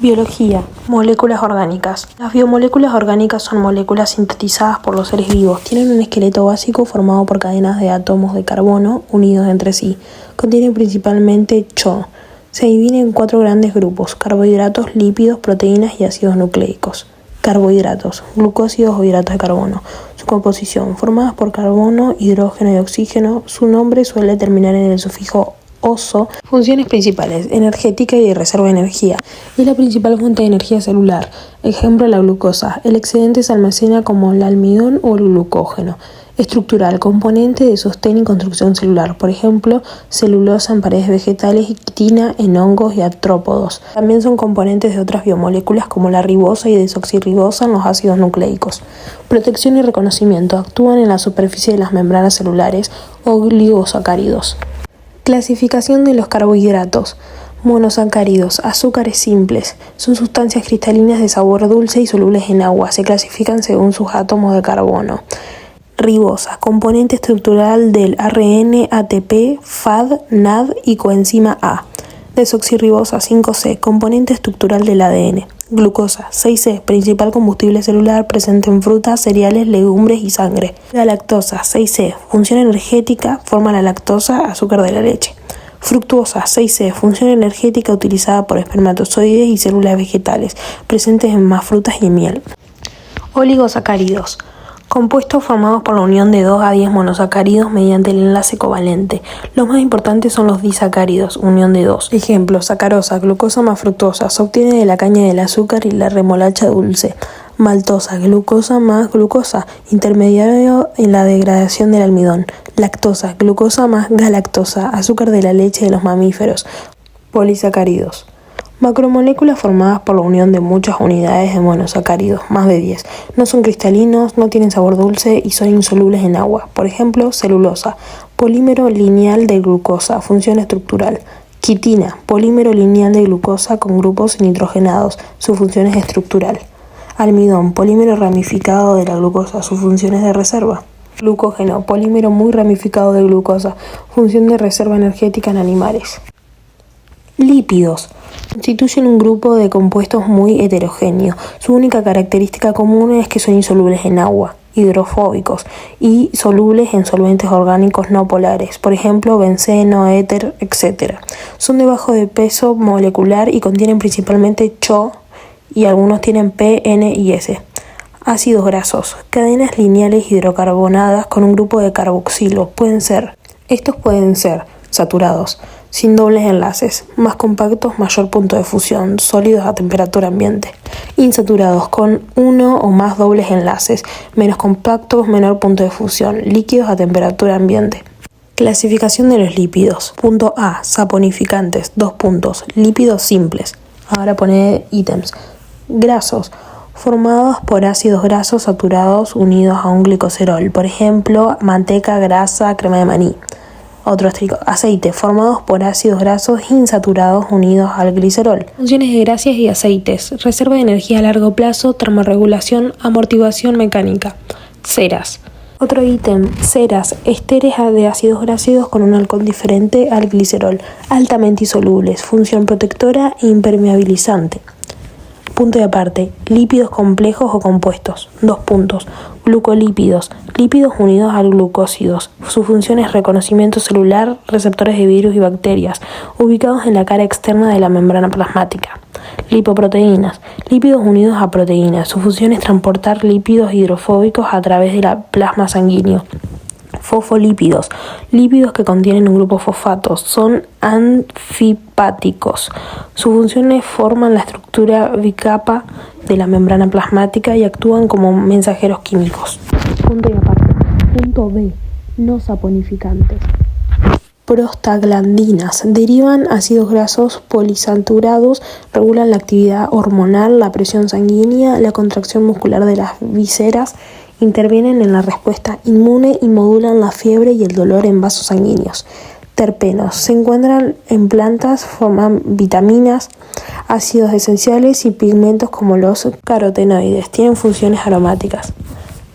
Biología. Moléculas orgánicas. Las biomoléculas orgánicas son moléculas sintetizadas por los seres vivos. Tienen un esqueleto básico formado por cadenas de átomos de carbono unidos entre sí. Contienen principalmente CHO. Se dividen en 4 grandes grupos: carbohidratos, lípidos, proteínas y ácidos nucleicos. Carbohidratos, glucósidos o hidratos de carbono. Su composición: formadas por carbono, hidrógeno y oxígeno. Su nombre suele terminar en el sufijo oso. Funciones principales: energética y de reserva de energía. Es la principal fuente de energía celular. Ejemplo, la glucosa. El excedente se almacena como el almidón o el glucógeno. Estructural: componente de sostén y construcción celular. Por ejemplo, celulosa en paredes vegetales y quitina en hongos y artrópodos. También son componentes de otras biomoléculas como la ribosa y desoxirribosa en los ácidos nucleicos. Protección y reconocimiento: actúan en la superficie de las membranas celulares. Oligosacáridos. Clasificación de los carbohidratos. Monosacáridos, azúcares simples. Son sustancias cristalinas de sabor dulce y solubles en agua. Se clasifican según sus átomos de carbono. Ribosa, componente estructural del ARN, ATP, FAD, NAD y coenzima A. Desoxirribosa, 5C, componente estructural del ADN. Glucosa, 6C, principal combustible celular presente en frutas, cereales, legumbres y sangre. Galactosa, 6C, función energética, forma la lactosa, azúcar de la leche. Fructuosa, 6C, función energética utilizada por espermatozoides y células vegetales, presentes en más frutas y en miel. Oligosacáridos. Compuestos formados por la unión de 2 a 10 monosacáridos mediante el enlace covalente. Los más importantes son los disacáridos, unión de 2. Ejemplo: sacarosa, glucosa más fructosa, se obtiene de la caña del azúcar y la remolacha dulce. Maltosa, glucosa más glucosa, intermediario en la degradación del almidón. Lactosa, glucosa más galactosa, azúcar de la leche de los mamíferos. Polisacáridos. Macromoléculas formadas por la unión de muchas unidades de monosacáridos, más de 10. No son cristalinos, no tienen sabor dulce y son insolubles en agua. Por ejemplo, celulosa, polímero lineal de glucosa, función estructural. Quitina, polímero lineal de glucosa con grupos nitrogenados, su función es estructural. Almidón, polímero ramificado de la glucosa, su función es de reserva. Glucógeno, polímero muy ramificado de glucosa, función de reserva energética en animales. Lípidos. Constituyen un grupo de compuestos muy heterogéneo. Su única característica común es que son insolubles en agua, hidrofóbicos, y solubles en solventes orgánicos no polares, por ejemplo, benceno, éter, etc. Son de bajo de peso molecular y contienen principalmente CHO, y algunos tienen P, N y S. Ácidos grasos. Cadenas lineales hidrocarbonadas con un grupo de carboxilo. Estos pueden ser saturados, sin dobles enlaces, más compactos, mayor punto de fusión, sólidos a temperatura ambiente. Insaturados, con uno o más dobles enlaces, menos compactos, menor punto de fusión, líquidos a temperatura ambiente. Clasificación de los lípidos. Punto A, saponificantes, 2 puntos, lípidos simples. Ahora pone ítems. Grasos, formados por ácidos grasos saturados unidos a un glicoserol, por ejemplo, manteca, grasa, crema de maní. Otro asterisco: aceite, formados por ácidos grasos insaturados unidos al glicerol. Funciones de grasas y aceites: reserva de energía a largo plazo, termorregulación, amortiguación mecánica. Ceras. Otro ítem: ceras, ésteres de ácidos grasos con un alcohol diferente al glicerol, altamente insolubles, función protectora e impermeabilizante. Punto y aparte: lípidos complejos o compuestos, 2 puntos. Glucolípidos, lípidos unidos a glucósidos. Su función es reconocimiento celular, receptores de virus y bacterias, ubicados en la cara externa de la membrana plasmática. Lipoproteínas, lípidos unidos a proteínas. Su función es transportar lípidos hidrofóbicos a través del plasma sanguíneo. Fosfolípidos, lípidos que contienen un grupo fosfato, son anfipáticos. Sus funciones forman la estructura bicapa de la membrana plasmática y actúan como mensajeros químicos. Punto y aparte. Punto B, no saponificantes. Prostaglandinas, derivan ácidos grasos polisaturados, regulan la actividad hormonal, la presión sanguínea, la contracción muscular de las vísceras, intervienen en la respuesta inmune y modulan la fiebre y el dolor en vasos sanguíneos. Terpenos, se encuentran en plantas, forman vitaminas, ácidos esenciales y pigmentos como los carotenoides, tienen funciones aromáticas.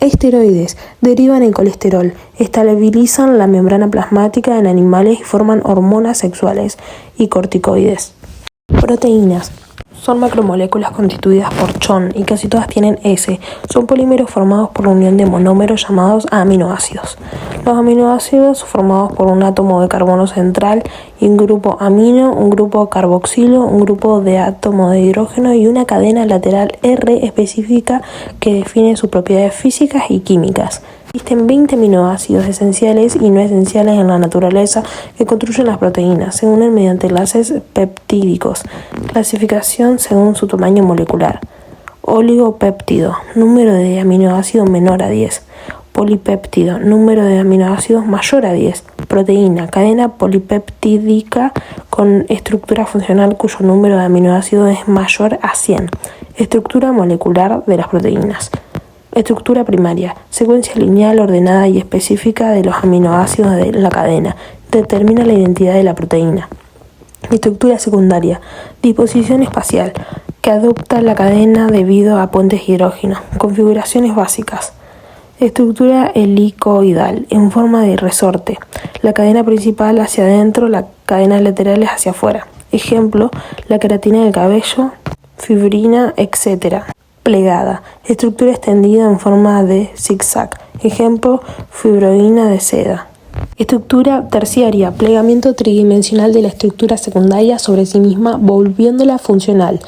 Esteroides, derivan en colesterol, estabilizan la membrana plasmática en animales y forman hormonas sexuales y corticoides. Proteínas, Son macromoléculas constituidas por chon y casi todas tienen S. Son polímeros formados por la unión de monómeros llamados aminoácidos. Los aminoácidos son formados por un átomo de carbono central y un grupo amino, un grupo carboxilo, un grupo de átomo de hidrógeno y una cadena lateral R específica que define sus propiedades físicas y químicas. Existen 20 aminoácidos esenciales y no esenciales en la naturaleza que construyen las proteínas. Se unen mediante enlaces peptídicos. Clasificación según su tamaño molecular. Oligopéptido, número de aminoácidos menor a 10. Polipéptido, número de aminoácidos mayor a 10. Proteína, cadena polipeptídica con estructura funcional cuyo número de aminoácidos es mayor a 100. Estructura molecular de las proteínas. Estructura primaria, secuencia lineal ordenada y específica de los aminoácidos de la cadena. Determina la identidad de la proteína. Estructura secundaria, disposición espacial, que adopta la cadena debido a puentes hidrógeno. Configuraciones básicas. Estructura helicoidal, en forma de resorte. La cadena principal hacia adentro, las cadenas laterales hacia afuera. Ejemplo, la queratina del cabello, fibrina, etc. Plegada, estructura extendida en forma de zigzag. Ejemplo, fibroína de seda. Estructura terciaria, plegamiento tridimensional de la estructura secundaria sobre sí misma, volviéndola funcional.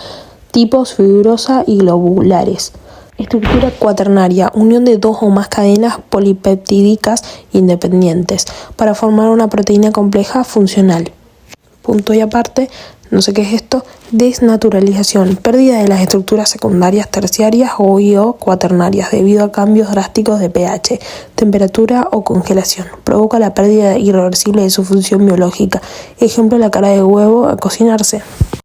Tipos fibrosa y globulares. Estructura cuaternaria, unión de dos o más cadenas polipeptídicas independientes para formar una proteína compleja funcional. Punto y aparte. No sé qué es esto. Desnaturalización, pérdida de las estructuras secundarias, terciarias o cuaternarias debido a cambios drásticos de pH, temperatura o congelación. Provoca la pérdida irreversible de su función biológica. Ejemplo, la clara de huevo a cocinarse.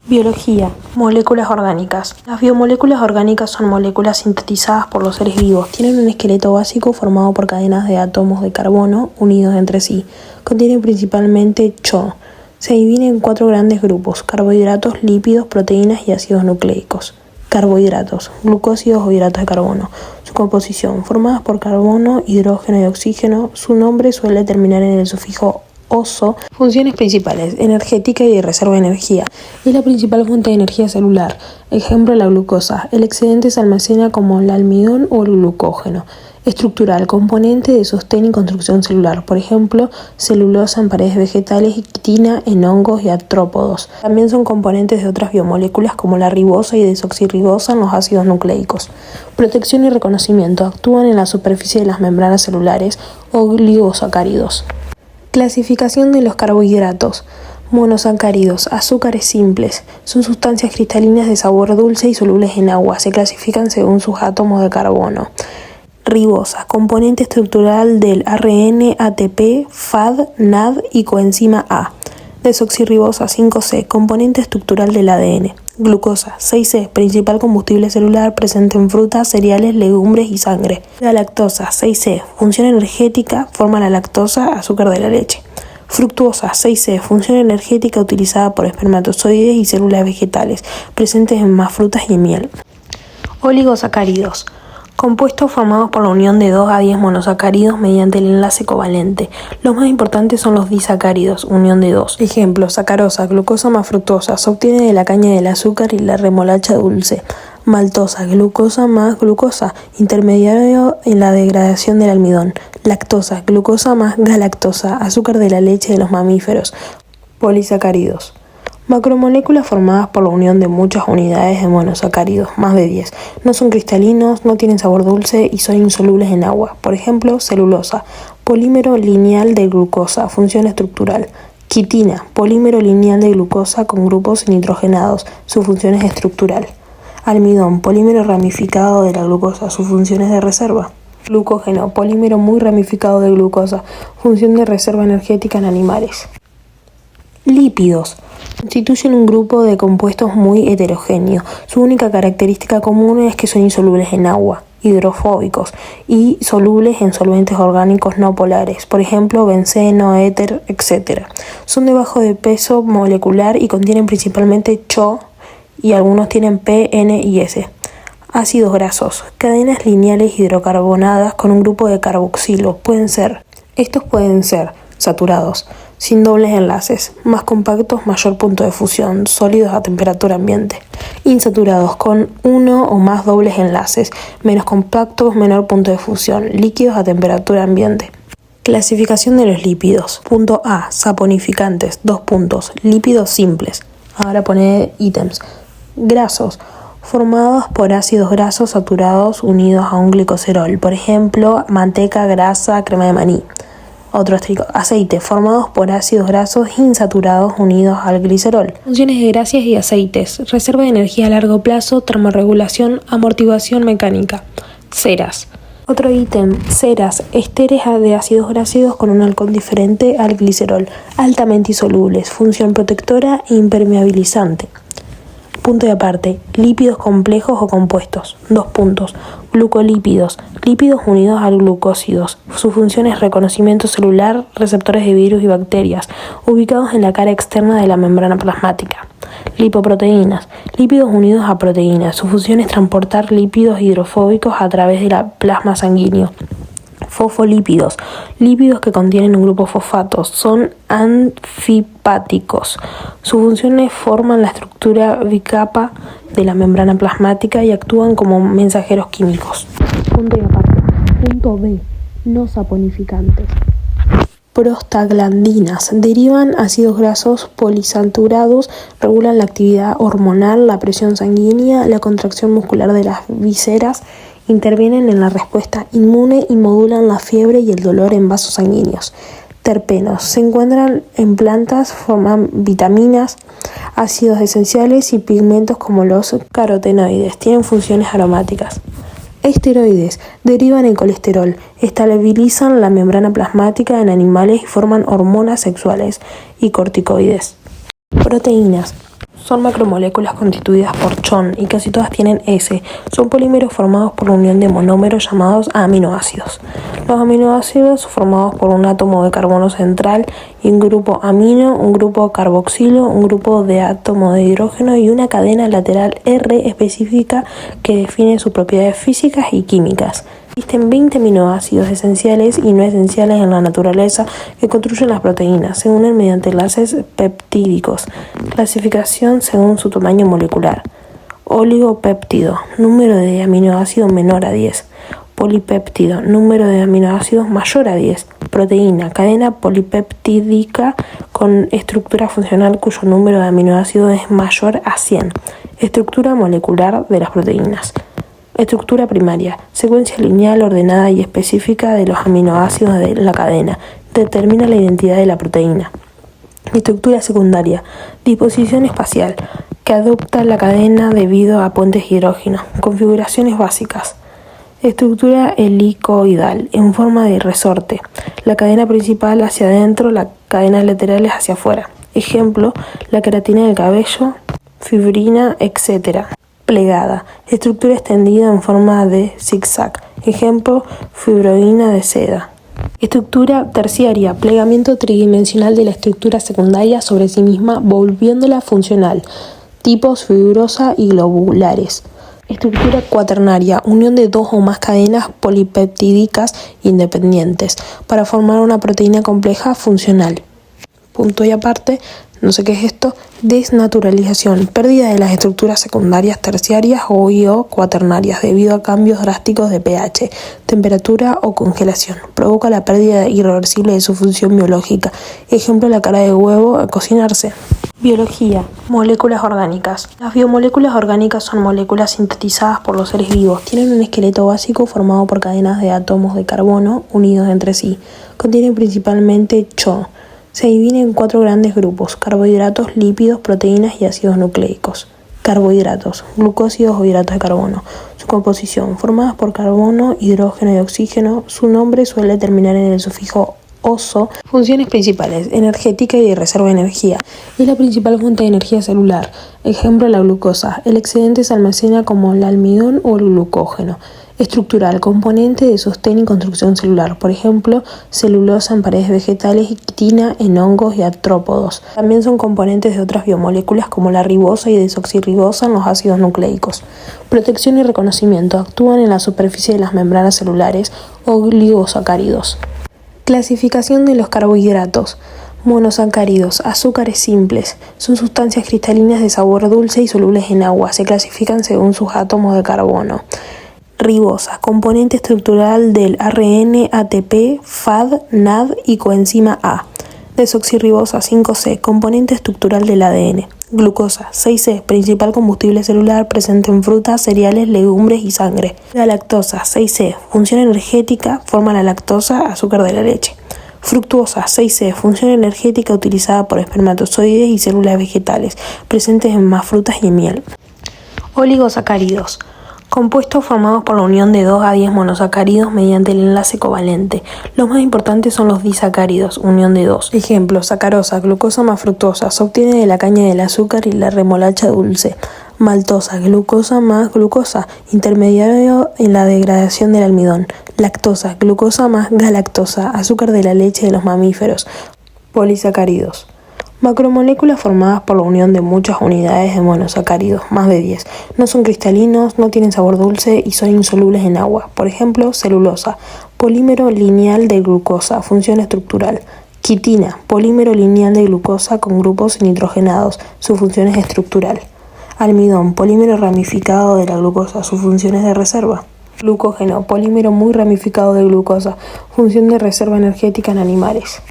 Biología. Moléculas orgánicas. Las biomoléculas orgánicas son moléculas sintetizadas por los seres vivos. Tienen un esqueleto básico formado por cadenas de átomos de carbono unidos entre sí. Contienen principalmente CHO. Se dividen en 4 grandes grupos: carbohidratos, lípidos, proteínas y ácidos nucleicos. Carbohidratos, glucósidos o hidratos de carbono. Su composición, formadas por carbono, hidrógeno y oxígeno. Su nombre suele terminar en el sufijo oso. Funciones principales: energética y de reserva de energía. Es la principal fuente de energía celular. Ejemplo, la glucosa. El excedente se almacena como el almidón o el glucógeno. Estructural, componente de sostén y construcción celular. Por ejemplo, celulosa en paredes vegetales y quitina en hongos y artrópodos. También son componentes de otras biomoléculas como la ribosa y desoxirribosa en los ácidos nucleicos. Protección y reconocimiento. Actúan en la superficie de las membranas celulares. Oligosacáridos. Clasificación de los carbohidratos. Monosacáridos, azúcares simples. Son sustancias cristalinas de sabor dulce y solubles en agua. Se clasifican según sus átomos de carbono. Ribosa, componente estructural del ARN, ATP, FAD, NAD y coenzima A. Desoxirribosa 5C, componente estructural del ADN. Glucosa 6C, principal combustible celular presente en frutas, cereales, legumbres y sangre. Galactosa 6C, función energética, forma la lactosa, azúcar de la leche. Fructuosa 6C, función energética utilizada por espermatozoides y células vegetales, presentes en más frutas y en miel. Oligosacáridos. Compuestos formados por la unión de 2 a 10 monosacáridos mediante el enlace covalente. Los más importantes son los disacáridos, unión de 2. Ejemplo, sacarosa, glucosa más fructosa, se obtiene de la caña del azúcar y la remolacha dulce. Maltosa, glucosa más glucosa, intermediario en la degradación del almidón. Lactosa, glucosa más galactosa, azúcar de la leche de los mamíferos. Polisacáridos. Macromoléculas formadas por la unión de muchas unidades de monosacáridos, más de 10. No son cristalinos, no tienen sabor dulce y son insolubles en agua. Por ejemplo, celulosa, polímero lineal de glucosa, función estructural. Quitina, polímero lineal de glucosa con grupos nitrogenados, su función es estructural. Almidón, polímero ramificado de la glucosa, su función es de reserva. Glucógeno, polímero muy ramificado de glucosa, función de reserva energética en animales. Lípidos. Constituyen un grupo de compuestos muy heterogéneo. Su única característica común es que son insolubles en agua, hidrofóbicos y solubles en solventes orgánicos no polares, por ejemplo, benceno, éter, etc. Son de bajo de peso molecular y contienen principalmente CHO y algunos tienen P, N y S. Ácidos grasos. Cadenas lineales hidrocarbonadas con un grupo de carboxilo. Estos pueden ser saturados, sin dobles enlaces, más compactos, mayor punto de fusión, sólidos a temperatura ambiente, insaturados con uno o más dobles enlaces, menos compactos, menor punto de fusión, líquidos a temperatura ambiente. Clasificación de los lípidos. Punto A, saponificantes, 2 puntos, lípidos simples. Ahora pone ítems. Grasos, formados por ácidos grasos saturados unidos a un glicoserol, por ejemplo, manteca, grasa, crema de maní. Otro asterisco. Aceite, formados por ácidos grasos insaturados unidos al glicerol. Funciones de grasas y aceites. Reserva de energía a largo plazo, termorregulación, amortiguación mecánica. Ceras. Otro ítem, ceras, esteres de ácidos grasos con un alcohol diferente al glicerol, altamente insolubles, función protectora e impermeabilizante. Punto y aparte, lípidos complejos o compuestos, 2 puntos, glucolípidos, lípidos unidos a glucósidos, su función es reconocimiento celular, receptores de virus y bacterias, ubicados en la cara externa de la membrana plasmática. Lipoproteínas, lípidos unidos a proteínas, su función es transportar lípidos hidrofóbicos a través del plasma sanguíneo. Fosfolípidos, lípidos que contienen un grupo fosfato, son anfipáticos. Sus funciones forman la estructura bicapa de la membrana plasmática y actúan como mensajeros químicos. Punto y aparte. Punto B. No saponificantes. Prostaglandinas. Derivan ácidos grasos polisaturados, regulan la actividad hormonal, la presión sanguínea, la contracción muscular de las vísceras, intervienen en la respuesta inmune y modulan la fiebre y el dolor en vasos sanguíneos. Terpenos. Se encuentran en plantas, forman vitaminas, ácidos esenciales y pigmentos como los carotenoides. Tienen funciones aromáticas. Esteroides. Derivan en colesterol, estabilizan la membrana plasmática en animales y forman hormonas sexuales y corticoides. Proteínas. Son macromoléculas constituidas por CHON y casi todas tienen S. Son polímeros formados por la unión de monómeros llamados aminoácidos. Los aminoácidos formados por un átomo de carbono central y un grupo amino, un grupo carboxilo, un grupo de átomo de hidrógeno y una cadena lateral R específica que define sus propiedades físicas y químicas. Existen 20 aminoácidos esenciales y no esenciales en la naturaleza que construyen las proteínas. Se unen mediante enlaces peptídicos. Clasificación según su tamaño molecular. Oligopéptido, número de aminoácidos menor a 10. Polipéptido, número de aminoácidos mayor a 10. Proteína, cadena polipeptídica con estructura funcional cuyo número de aminoácidos es mayor a 100. Estructura molecular de las proteínas. Estructura primaria, secuencia lineal ordenada y específica de los aminoácidos de la cadena. Determina la identidad de la proteína. Estructura secundaria, disposición espacial, que adopta la cadena debido a puentes hidrógeno. Configuraciones básicas. Estructura helicoidal, en forma de resorte. La cadena principal hacia adentro, las cadenas laterales hacia afuera. Ejemplo, la queratina del cabello, fibrina, etc. Plegada, estructura extendida en forma de zigzag. Ejemplo, fibroína de seda. Estructura terciaria, plegamiento tridimensional de la estructura secundaria sobre sí misma, volviéndola funcional. Tipos fibrosa y globulares. Estructura cuaternaria, unión de 2 o más cadenas polipeptídicas independientes para formar una proteína compleja funcional. Punto y aparte, no sé qué es esto, desnaturalización, pérdida de las estructuras secundarias, terciarias o cuaternarias debido a cambios drásticos de pH, temperatura o congelación. Provoca la pérdida irreversible de su función biológica. Ejemplo, la clara de huevo al cocinarse. Biología. Moléculas orgánicas. Las biomoléculas orgánicas son moléculas sintetizadas por los seres vivos. Tienen un esqueleto básico formado por cadenas de átomos de carbono unidos entre sí. Contienen principalmente CHO. Se divide en 4 grandes grupos: carbohidratos, lípidos, proteínas y ácidos nucleicos. Carbohidratos, glucósidos o hidratos de carbono. Su composición, formadas por carbono, hidrógeno y oxígeno. Su nombre suele terminar en el sufijo oso. Funciones principales: energética y de reserva de energía. Es la principal fuente de energía celular. Ejemplo, la glucosa. El excedente se almacena como el almidón o el glucógeno. Estructural, componente de sostén y construcción celular, por ejemplo, celulosa en paredes vegetales y quitina en hongos y artrópodos. También son componentes de otras biomoléculas como la ribosa y desoxirribosa en los ácidos nucleicos. Protección y reconocimiento, actúan en la superficie de las membranas celulares o oligosacáridos. Clasificación de los carbohidratos. Monosacáridos, azúcares simples. Son sustancias cristalinas de sabor dulce y solubles en agua. Se clasifican según sus átomos de carbono. Ribosa, componente estructural del ARN, ATP, FAD, NAD y coenzima A. Desoxirribosa 5C, componente estructural del ADN. Glucosa 6C, principal combustible celular presente en frutas, cereales, legumbres y sangre. Galactosa 6C, función energética, forma la lactosa, azúcar de la leche. Fructuosa 6C, función energética utilizada por espermatozoides y células vegetales, presentes en más frutas y en miel. Oligosacáridos, compuestos formados por la unión de 2 a 10 monosacáridos mediante el enlace covalente. Los más importantes son los disacáridos, unión de 2. Ejemplo, sacarosa, glucosa más fructosa, se obtiene de la caña del azúcar y la remolacha dulce. Maltosa, glucosa más glucosa, intermediario en la degradación del almidón. Lactosa, glucosa más galactosa, azúcar de la leche de los mamíferos. Polisacáridos, macromoléculas formadas por la unión de muchas unidades de monosacáridos, más de 10. No son cristalinos, no tienen sabor dulce y son insolubles en agua. Por ejemplo, celulosa, polímero lineal de glucosa, función estructural. Quitina, polímero lineal de glucosa con grupos nitrogenados, su función es estructural. Almidón, polímero ramificado de la glucosa, sus funciones de reserva. Glucógeno, polímero muy ramificado de glucosa, función de reserva energética en animales.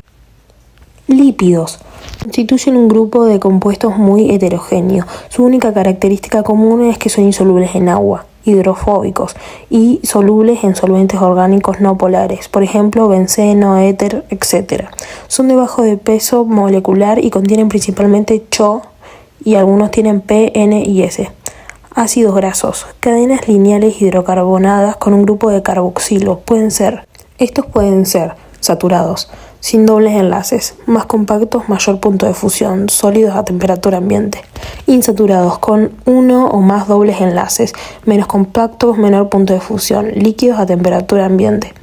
Lípidos, constituyen un grupo de compuestos muy heterogéneo. Su única característica común es que son insolubles en agua, hidrofóbicos y solubles en solventes orgánicos no polares, por ejemplo, benceno, éter, etc. Son de bajo de peso molecular y contienen principalmente CHO y algunos tienen P, N y S. Ácidos grasos, cadenas lineales hidrocarbonadas con un grupo de carboxilo. Estos pueden ser saturados, sin dobles enlaces, más compactos, mayor punto de fusión, sólidos a temperatura ambiente. Insaturados, con uno o más dobles enlaces, menos compactos, menor punto de fusión, líquidos a temperatura ambiente.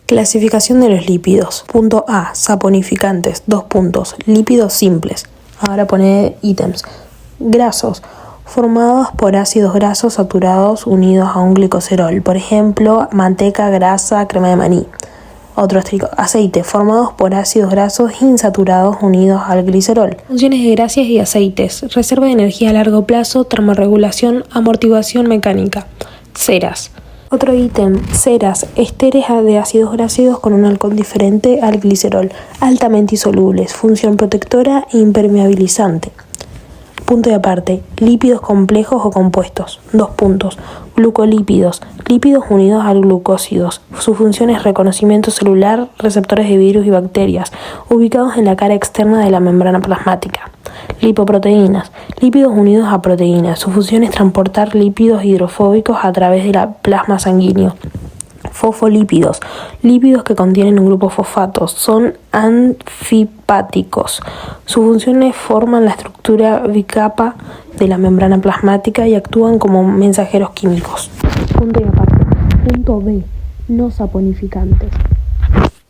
Clasificación de los lípidos. Punto A, saponificantes, 2 puntos, lípidos simples. Ahora pone ítems. Grasos, formados por ácidos grasos saturados unidos a un glicoserol, por ejemplo, manteca, grasa, crema de maní. Otro asterisco, aceite, formados por ácidos grasos insaturados unidos al glicerol. Funciones de grasas y aceites, reserva de energía a largo plazo, termorregulación, amortiguación mecánica. Ceras. Otro ítem, ceras, ésteres de ácidos grasos con un alcohol diferente al glicerol, altamente insolubles, función protectora e impermeabilizante. Punto de aparte, lípidos complejos o compuestos, 2 puntos. Glucolípidos, lípidos unidos a glucósidos. Su función es reconocimiento celular, receptores de virus y bacterias, ubicados en la cara externa de la membrana plasmática. Lipoproteínas, lípidos unidos a proteínas. Su función es transportar lípidos hidrofóbicos a través del plasma sanguíneo. Fosfolípidos, lípidos que contienen un grupo fosfato, son anfipáticos. Sus funciones forman la estructura bicapa de la membrana plasmática y actúan como mensajeros químicos. Punto y aparte. Punto B. No saponificantes.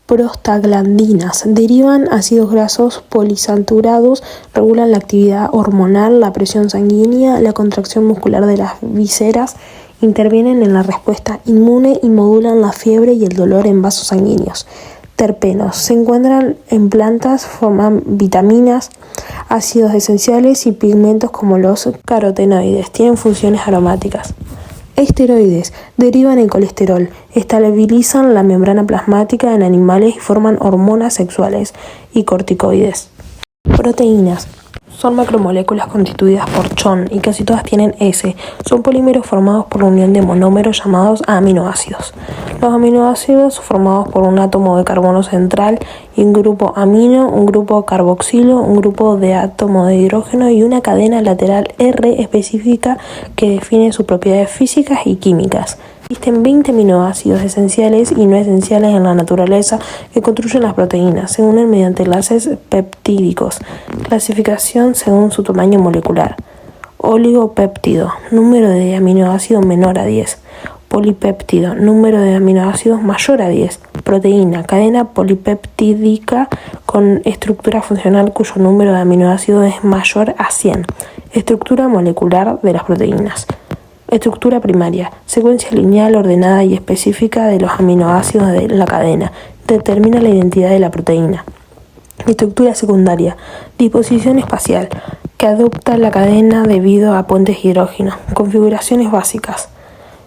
Prostaglandinas. Derivan ácidos grasos polisaturados, regulan la actividad hormonal, la presión sanguínea, la contracción muscular de las vísceras, intervienen en la respuesta inmune y modulan la fiebre y el dolor en vasos sanguíneos. Terpenos. Se encuentran en plantas, forman vitaminas, ácidos esenciales y pigmentos como los carotenoides. Tienen funciones aromáticas. Esteroides. Derivan en colesterol, estabilizan la membrana plasmática en animales y forman hormonas sexuales y corticoides. Proteínas. Son macromoléculas constituidas por CHON y casi todas tienen S. Son polímeros formados por la unión de monómeros llamados aminoácidos. Los aminoácidos formados por un átomo de carbono central y un grupo amino, un grupo carboxilo, un grupo de átomo de hidrógeno y una cadena lateral R específica que define sus propiedades físicas y químicas. Existen 20 aminoácidos esenciales y no esenciales en la naturaleza que construyen las proteínas. Se unen mediante enlaces peptídicos. Clasificación según su tamaño molecular. Oligopéptido, número de aminoácidos menor a 10. Polipéptido, número de aminoácidos mayor a 10. Proteína, cadena polipeptídica con estructura funcional cuyo número de aminoácidos es mayor a 100. Estructura molecular de las proteínas. Estructura primaria, secuencia lineal ordenada y específica de los aminoácidos de la cadena. Determina la identidad de la proteína. Estructura secundaria. Disposición espacial, que adopta la cadena debido a puentes de hidrógeno. Configuraciones básicas.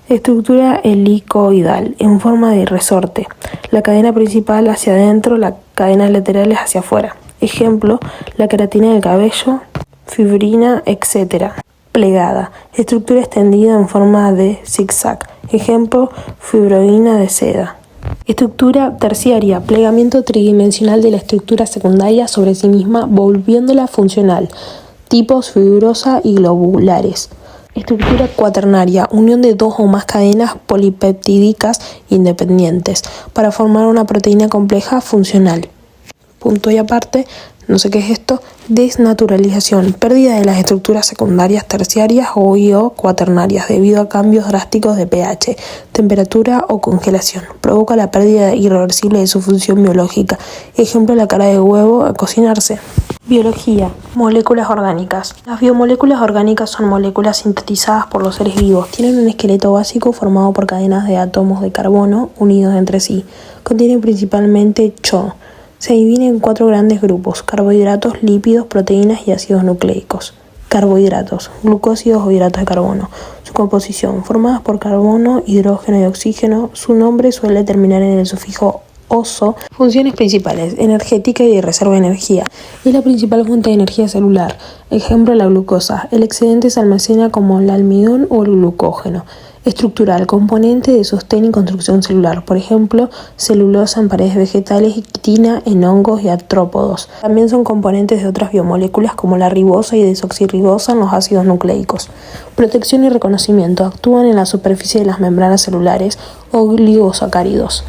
Estructura helicoidal, en forma de resorte. La cadena principal hacia adentro, las cadenas laterales hacia afuera. Ejemplo, la queratina del cabello, fibrina, etc. Plegada. Estructura extendida en forma de zigzag. Ejemplo, fibroína de seda. Estructura terciaria, plegamiento tridimensional de la estructura secundaria sobre sí misma, volviéndola funcional. Tipos fibrosa y globulares. Estructura cuaternaria, unión de dos o más cadenas polipeptídicas independientes para formar una proteína compleja funcional. Punto y aparte, no sé qué es esto. Desnaturalización, pérdida de las estructuras secundarias terciarias o cuaternarias debido a cambios drásticos de pH, temperatura o congelación. Provoca la pérdida irreversible de su función biológica. Ejemplo, la cara de huevo al cocinarse. Biología. Moléculas orgánicas. Las biomoléculas orgánicas son moléculas sintetizadas por los seres vivos. Tienen un esqueleto básico formado por cadenas de átomos de carbono unidos entre sí. Contienen principalmente CHO. Se divide en 4 grandes grupos: carbohidratos, lípidos, proteínas y ácidos nucleicos. Carbohidratos, glucósidos o hidratos de carbono. Su composición, formadas por carbono, hidrógeno y oxígeno. Su nombre suele terminar en el sufijo oso. Funciones principales: energética y de reserva de energía. Es la principal fuente de energía celular. Ejemplo, la glucosa. El excedente se almacena como el almidón o el glucógeno. Estructural, componente de sostén y construcción celular. Por ejemplo, celulosa en paredes vegetales y quitina en hongos y artrópodos. También son componentes de otras biomoléculas como la ribosa y desoxirribosa en los ácidos nucleicos. Protección y reconocimiento. Actúan en la superficie de las membranas celulares. Oligosacáridos.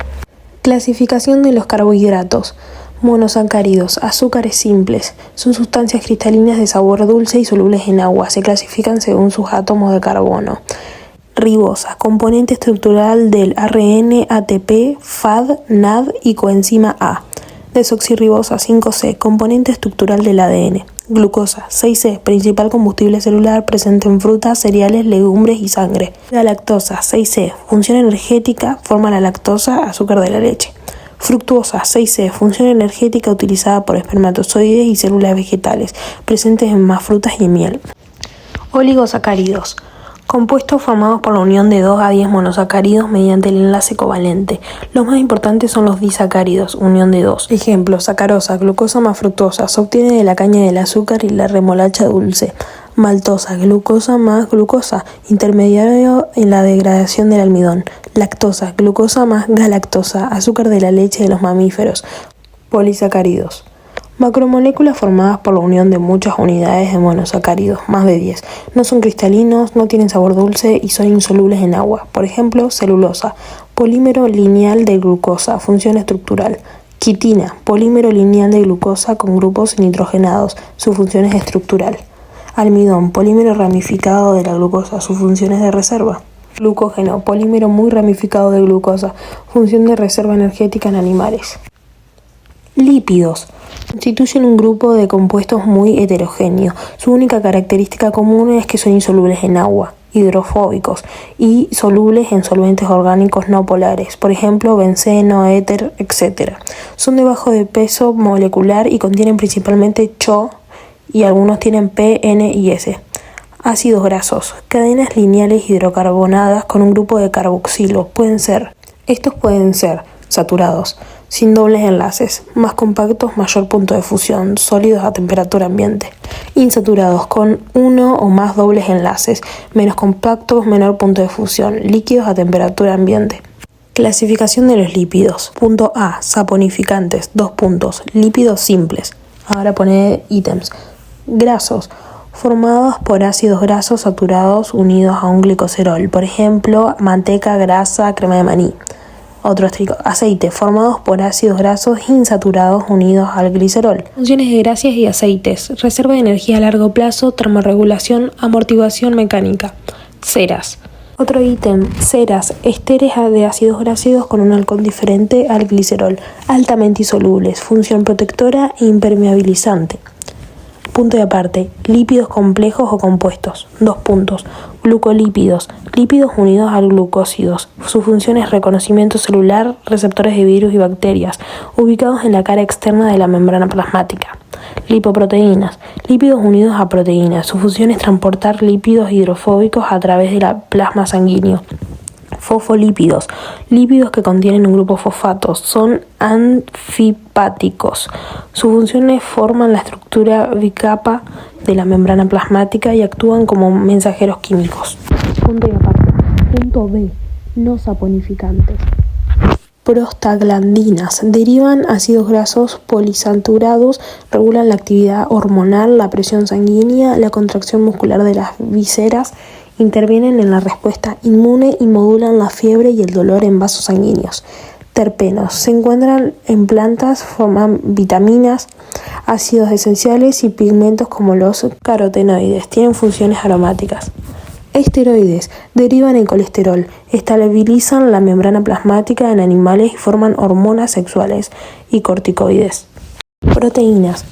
Clasificación de los carbohidratos. Monosacáridos, azúcares simples. Son sustancias cristalinas de sabor dulce y solubles en agua. Se clasifican según sus átomos de carbono. Ribosa, componente estructural del ARN, ATP, FAD, NAD y coenzima A. Desoxirribosa 5C, componente estructural del ADN. Glucosa 6C, principal combustible celular presente en frutas, cereales, legumbres y sangre. Galactosa 6C, función energética, forma la lactosa, azúcar de la leche. Fructuosa 6C, función energética utilizada por espermatozoides y células vegetales, presentes en más frutas y en miel. Oligosacáridos. Compuestos formados por la unión de 2 a 10 monosacáridos mediante el enlace covalente. Los más importantes son los disacáridos, unión de 2. Ejemplo, sacarosa, glucosa más fructosa, se obtiene de la caña del azúcar y la remolacha dulce. Maltosa, glucosa más glucosa, intermediario en la degradación del almidón. Lactosa, glucosa más galactosa, azúcar de la leche de los mamíferos. Polisacáridos. Macromoléculas formadas por la unión de muchas unidades de monosacáridos, más de 10. No son cristalinos, no tienen sabor dulce y son insolubles en agua. Por ejemplo, celulosa, polímero lineal de glucosa, función estructural. Quitina, polímero lineal de glucosa con grupos nitrogenados, su función es estructural. Almidón, polímero ramificado de la glucosa, su función es de reserva. Glucógeno, polímero muy ramificado de glucosa, función de reserva energética en animales. Lípidos. Constituyen un grupo de compuestos muy heterogéneo. Su única característica común es que son insolubles en agua, hidrofóbicos, y solubles en solventes orgánicos no polares, por ejemplo, benceno, éter, etc. Son de bajo de peso molecular y contienen principalmente CHO y algunos tienen P, N y S. Ácidos grasos. Cadenas lineales hidrocarbonadas con un grupo de carboxilo. Estos pueden ser saturados, sin dobles enlaces, más compactos, mayor punto de fusión, sólidos a temperatura ambiente. Insaturados, con uno o más dobles enlaces, menos compactos, menor punto de fusión, líquidos a temperatura ambiente. Clasificación de los lípidos. Punto A, saponificantes, 2 puntos, lípidos simples. Ahora pone ítems. Grasos, formados por ácidos grasos saturados unidos a un glicoserol, por ejemplo, manteca, grasa, crema de maní. Otro asterisco. Aceite, formados por ácidos grasos insaturados unidos al glicerol. Funciones de grasas y aceites. Reserva de energía a largo plazo, termorregulación, amortiguación mecánica. Ceras. Otro ítem. Ceras, ésteres de ácidos grasos con un alcohol diferente al glicerol. Altamente insolubles. Función protectora e impermeabilizante. Punto y aparte. Lípidos complejos o compuestos. 2 puntos. Glucolípidos. Lípidos unidos a glucósidos. Su función es reconocimiento celular, receptores de virus y bacterias, ubicados en la cara externa de la membrana plasmática. Lipoproteínas. Lípidos unidos a proteínas. Su función es transportar lípidos hidrofóbicos a través del plasma sanguíneo. Fosfolípidos. Lípidos que contienen un grupo fosfato. Son anfipáticos. Su función es forman la estructura bicapa de la membrana plasmática y actúan como mensajeros químicos. Punto y aparte. Punto B. No saponificantes. Prostaglandinas. Derivan ácidos grasos poliinsaturados, regulan la actividad hormonal, la presión sanguínea, la contracción muscular de las vísceras, intervienen en la respuesta inmune y modulan la fiebre y el dolor en vasos sanguíneos. Terpenos. Se encuentran en plantas, forman vitaminas, ácidos esenciales y pigmentos como los carotenoides. Tienen funciones aromáticas. Esteroides. Derivan en colesterol, estabilizan la membrana plasmática en animales y forman hormonas sexuales y corticoides. Proteínas.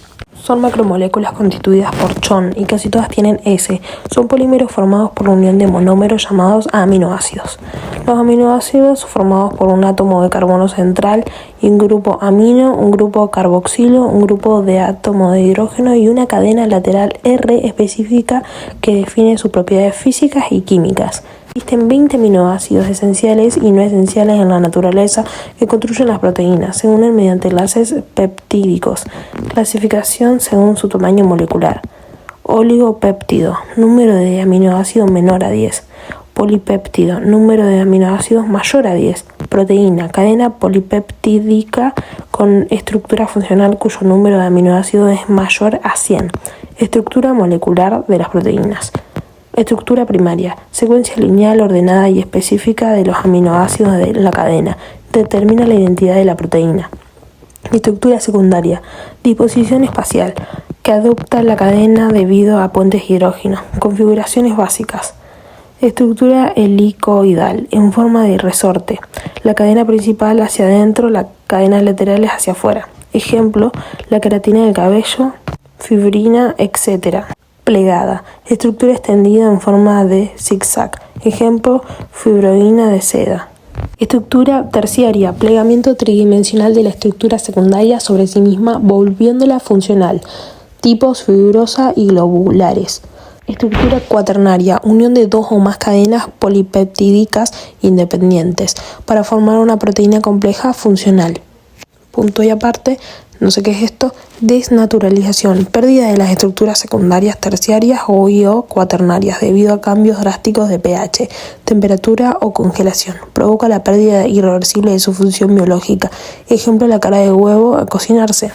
Son macromoléculas constituidas por CHON y casi todas tienen S. Son polímeros formados por la unión de monómeros llamados aminoácidos. Los aminoácidos son formados por un átomo de carbono central y un grupo amino, un grupo carboxilo, un grupo de átomo de hidrógeno y una cadena lateral R específica que define sus propiedades físicas y químicas. Existen 20 aminoácidos esenciales y no esenciales en la naturaleza que construyen las proteínas. Se unen mediante enlaces peptídicos. Clasificación según su tamaño molecular. Oligopéptido, número de aminoácidos menor a 10. Polipéptido, número de aminoácidos mayor a 10. Proteína, cadena polipeptídica con estructura funcional cuyo número de aminoácidos es mayor a 100. Estructura molecular de las proteínas. Estructura primaria, secuencia lineal ordenada y específica de los aminoácidos de la cadena. Determina la identidad de la proteína. Estructura secundaria, disposición espacial, que adopta la cadena debido a puentes hidrógeno. Configuraciones básicas. Estructura helicoidal, en forma de resorte. La cadena principal hacia adentro, las cadenas laterales hacia afuera. Ejemplo, la queratina del cabello, fibrina, etc. Plegada, estructura extendida en forma de zigzag. Ejemplo, fibroína de seda. Estructura terciaria, plegamiento tridimensional de la estructura secundaria sobre sí misma, volviéndola funcional. Tipos fibrosa y globulares. Estructura cuaternaria, unión de dos o más cadenas polipeptídicas independientes para formar una proteína compleja funcional. Punto y aparte. No sé qué es esto. Desnaturalización, pérdida de las estructuras secundarias, terciarias o cuaternarias debido a cambios drásticos de pH, temperatura o congelación. Provoca la pérdida irreversible de su función biológica. Ejemplo, la clara de huevo al cocinarse.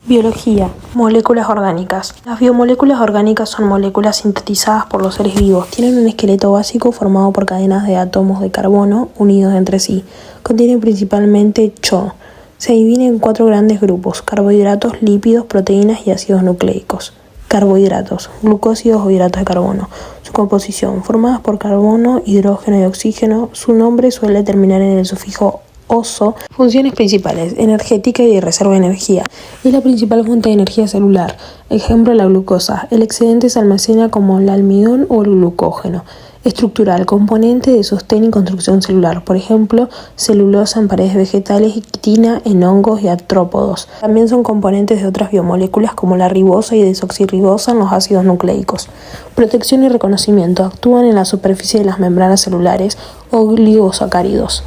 Biología. Moléculas orgánicas. Las biomoléculas orgánicas son moléculas sintetizadas por los seres vivos. Tienen un esqueleto básico formado por cadenas de átomos de carbono unidos entre sí. Contienen principalmente CHO. Se dividen en 4 grandes grupos: carbohidratos, lípidos, proteínas y ácidos nucleicos. Carbohidratos, glucósidos o hidratos de carbono. Su composición, formadas por carbono, hidrógeno y oxígeno. Su nombre suele terminar en el sufijo oso. Funciones principales: energética y de reserva de energía. Es la principal fuente de energía celular. Ejemplo, la glucosa. El excedente se almacena como el almidón o el glucógeno. Estructural, componente de sostén y construcción celular, por ejemplo, celulosa en paredes vegetales y quitina en hongos y artrópodos. También son componentes de otras biomoléculas como la ribosa y desoxirribosa en los ácidos nucleicos. Protección y reconocimiento, actúan en la superficie de las membranas celulares. Oligosacáridos.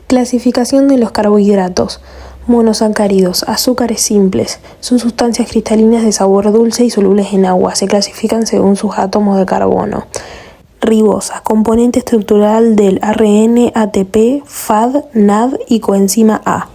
Clasificación de los carbohidratos. Monosacáridos, azúcares simples. Son sustancias cristalinas de sabor dulce y solubles en agua. Se clasifican según sus átomos de carbono. Ribosa, componente estructural del ARN, ATP, FAD, NAD y coenzima A.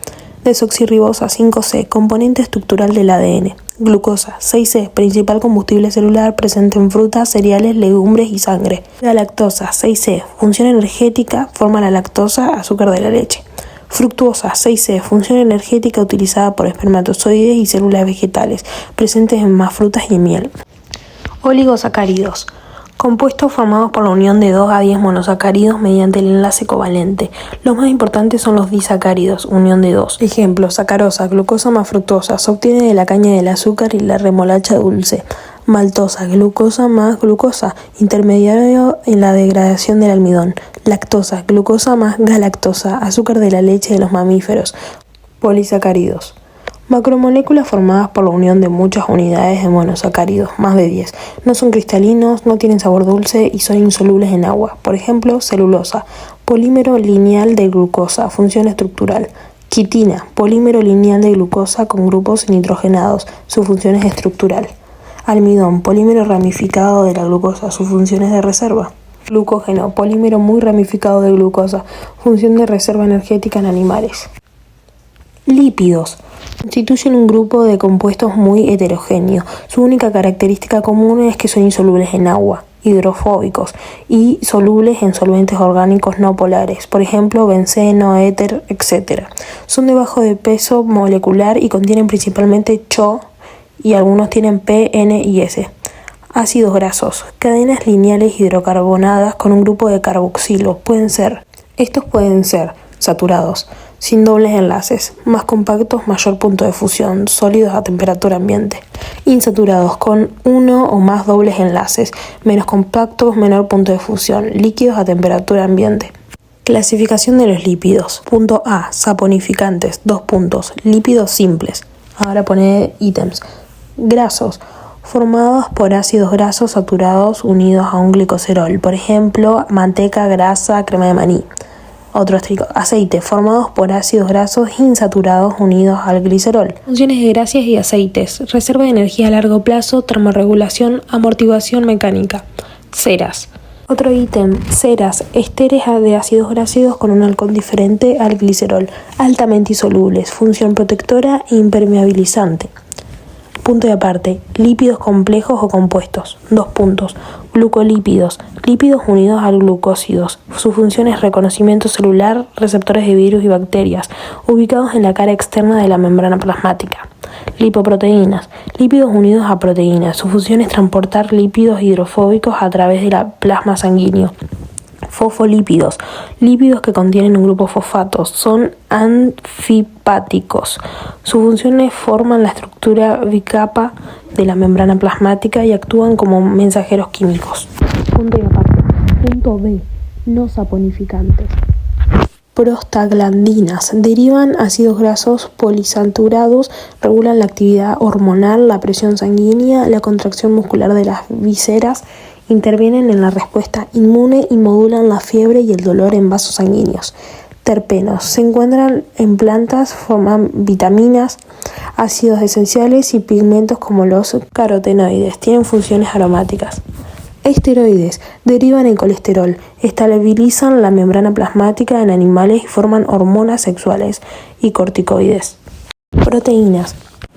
Desoxirribosa 5C, componente estructural del ADN. Glucosa 6C, principal combustible celular presente en frutas, cereales, legumbres y sangre. La lactosa 6C, función energética, forma la lactosa, azúcar de la leche. Fructuosa 6C, función energética utilizada por espermatozoides y células vegetales, presentes en más frutas y en miel. Oligosacáridos. Compuestos formados por la unión de 2 a 10 monosacáridos mediante el enlace covalente. Los más importantes son los disacáridos, unión de 2. Ejemplo, sacarosa, glucosa más fructosa. Se obtiene de la caña del azúcar y la remolacha dulce. Maltosa, glucosa más glucosa, intermediario en la degradación del almidón. Lactosa, glucosa más galactosa, azúcar de la leche de los mamíferos. Polisacáridos. Macromoléculas formadas por la unión de muchas unidades de monosacáridos, más de 10. No son cristalinos, no tienen sabor dulce y son insolubles en agua. Por ejemplo, celulosa, polímero lineal de glucosa, función estructural. Quitina, polímero lineal de glucosa con grupos nitrogenados, su función es estructural. Almidón, polímero ramificado de la glucosa, su función es de reserva. Glucógeno, polímero muy ramificado de glucosa, función de reserva energética en animales. Lípidos. Constituyen un grupo de compuestos muy heterogéneo. Su única característica común es que son insolubles en agua, hidrofóbicos y solubles en solventes orgánicos no polares, por ejemplo, benceno, éter, etc. Son de bajo de peso molecular y contienen principalmente CHO y algunos tienen P, N y S. Ácidos grasos. Cadenas lineales hidrocarbonadas con un grupo de carboxilo. Estos pueden ser saturados, sin dobles enlaces, más compactos, mayor punto de fusión, sólidos a temperatura ambiente. Insaturados, con uno o más dobles enlaces, menos compactos, menor punto de fusión, líquidos a temperatura ambiente. Clasificación de los lípidos. Punto A, saponificantes, 2 puntos, lípidos simples. Ahora pone ítems. Grasos, formados por ácidos grasos saturados unidos a un glicoserol, por ejemplo, manteca, grasa, crema de maní. Otro asterisco, aceite, formados por ácidos grasos insaturados unidos al glicerol. Funciones de grasas y aceites, reserva de energía a largo plazo, termorregulación, amortiguación mecánica. Ceras. Otro ítem, ceras, ésteres de ácidos grasos con un alcohol diferente al glicerol, altamente insolubles, función protectora e impermeabilizante. Punto y aparte, lípidos complejos o compuestos, 2 puntos, glucolípidos, lípidos unidos a glucósidos, su función es reconocimiento celular, receptores de virus y bacterias, ubicados en la cara externa de la membrana plasmática. Lipoproteínas, lípidos unidos a proteínas, su función es transportar lípidos hidrofóbicos a través del plasma sanguíneo. Fosfolípidos, lípidos que contienen un grupo fosfato, son anfipáticos. Sus funciones forman la estructura bicapa de la membrana plasmática y actúan como mensajeros químicos. Punto y aparte. Punto B. No saponificantes. Prostaglandinas. Derivan ácidos grasos polisaturados, regulan la actividad hormonal, la presión sanguínea, la contracción muscular de las vísceras, intervienen en la respuesta inmune y modulan la fiebre y el dolor en vasos sanguíneos. Terpenos. Se encuentran en plantas, forman vitaminas, ácidos esenciales y pigmentos como los carotenoides. Tienen funciones aromáticas. Esteroides. Derivan en colesterol, estabilizan la membrana plasmática en animales y forman hormonas sexuales y corticoides. Proteínas.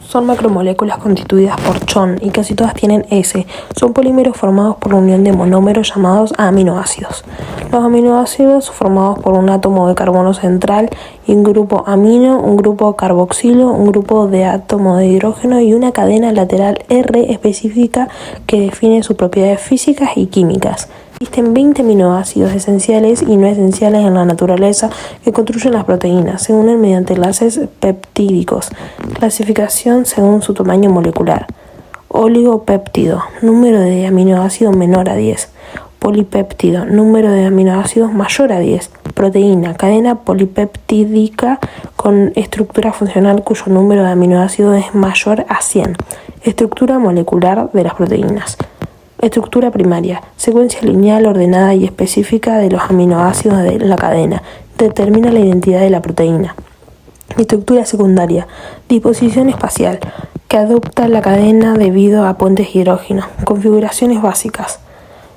Son macromoléculas constituidas por CHON y casi todas tienen S. Son polímeros formados por la unión de monómeros llamados aminoácidos. Los aminoácidos formados por un átomo de carbono central y un grupo amino, un grupo carboxilo, un grupo de átomo de hidrógeno y una cadena lateral R específica que define sus propiedades físicas y químicas. Existen 20 aminoácidos esenciales y no esenciales en la naturaleza que construyen las proteínas. Se unen mediante enlaces peptídicos. Clasificación según su tamaño molecular. Oligopéptido, número de aminoácidos menor a 10. Polipéptido, número de aminoácidos mayor a 10. Proteína, cadena polipeptídica con estructura funcional cuyo número de aminoácidos es mayor a 100. Estructura molecular de las proteínas. Estructura primaria, secuencia lineal ordenada y específica de los aminoácidos de la cadena. Determina la identidad de la proteína. Estructura secundaria, disposición espacial, que adopta la cadena debido a puentes hidrógeno. Configuraciones básicas.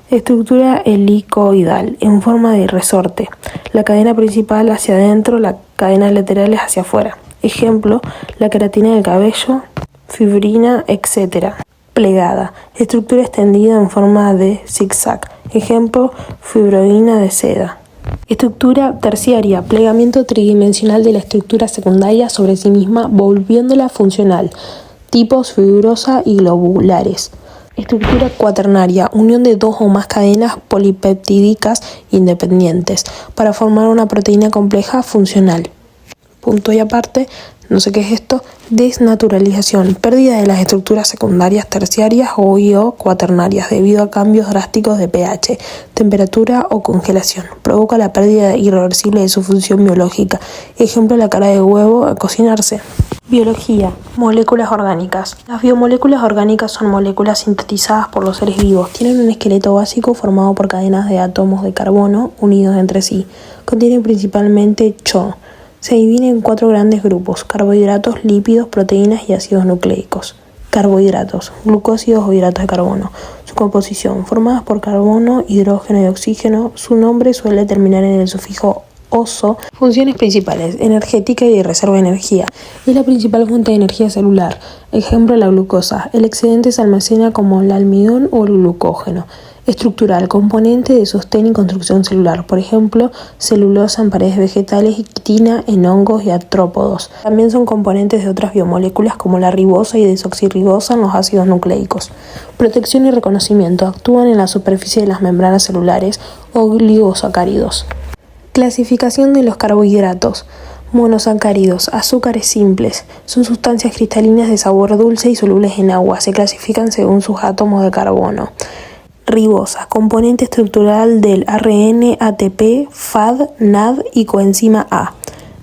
Estructura helicoidal, en forma de resorte. La cadena principal hacia adentro, las cadenas laterales hacia afuera. Ejemplo, la queratina del cabello, fibrina, etc. Plegada, estructura extendida en forma de zigzag. Ejemplo, fibroína de seda. Estructura terciaria, plegamiento tridimensional de la estructura secundaria sobre sí misma, volviéndola funcional. Tipos fibrosa y globulares. Estructura cuaternaria, unión de 2 o más cadenas polipeptídicas independientes para formar una proteína compleja funcional. Punto y aparte, No sé qué es esto. Desnaturalización, pérdida de las estructuras secundarias, terciarias o cuaternarias debido a cambios drásticos de pH, temperatura o congelación. Provoca la pérdida irreversible de su función biológica. Ejemplo, la clara de huevo a cocinarse. Biología. Moléculas orgánicas. Las biomoléculas orgánicas son moléculas sintetizadas por los seres vivos. Tienen un esqueleto básico formado por cadenas de átomos de carbono unidos entre sí. Contienen principalmente CHO. Se divide en 4 grandes grupos: carbohidratos, lípidos, proteínas y ácidos nucleicos. Carbohidratos, glucósidos o hidratos de carbono. Su composición, formadas por carbono, hidrógeno y oxígeno. Su nombre suele terminar en el sufijo oso. Funciones principales: energética y de reserva de energía. Es la principal fuente de energía celular. Ejemplo, la glucosa. El excedente se almacena como el almidón o el glucógeno. Estructural, componente de sostén y construcción celular. Por ejemplo, celulosa en paredes vegetales y quitina en hongos y artrópodos. También son componentes de otras biomoléculas como la ribosa y desoxirribosa en los ácidos nucleicos. Protección y reconocimiento. Actúan en la superficie de las membranas celulares. Oligosacáridos. Clasificación de los carbohidratos. Monosacáridos, azúcares simples. Son sustancias cristalinas de sabor dulce y solubles en agua. Se clasifican según sus átomos de carbono. Ribosa, componente estructural del ARN, ATP, FAD, NAD y coenzima A.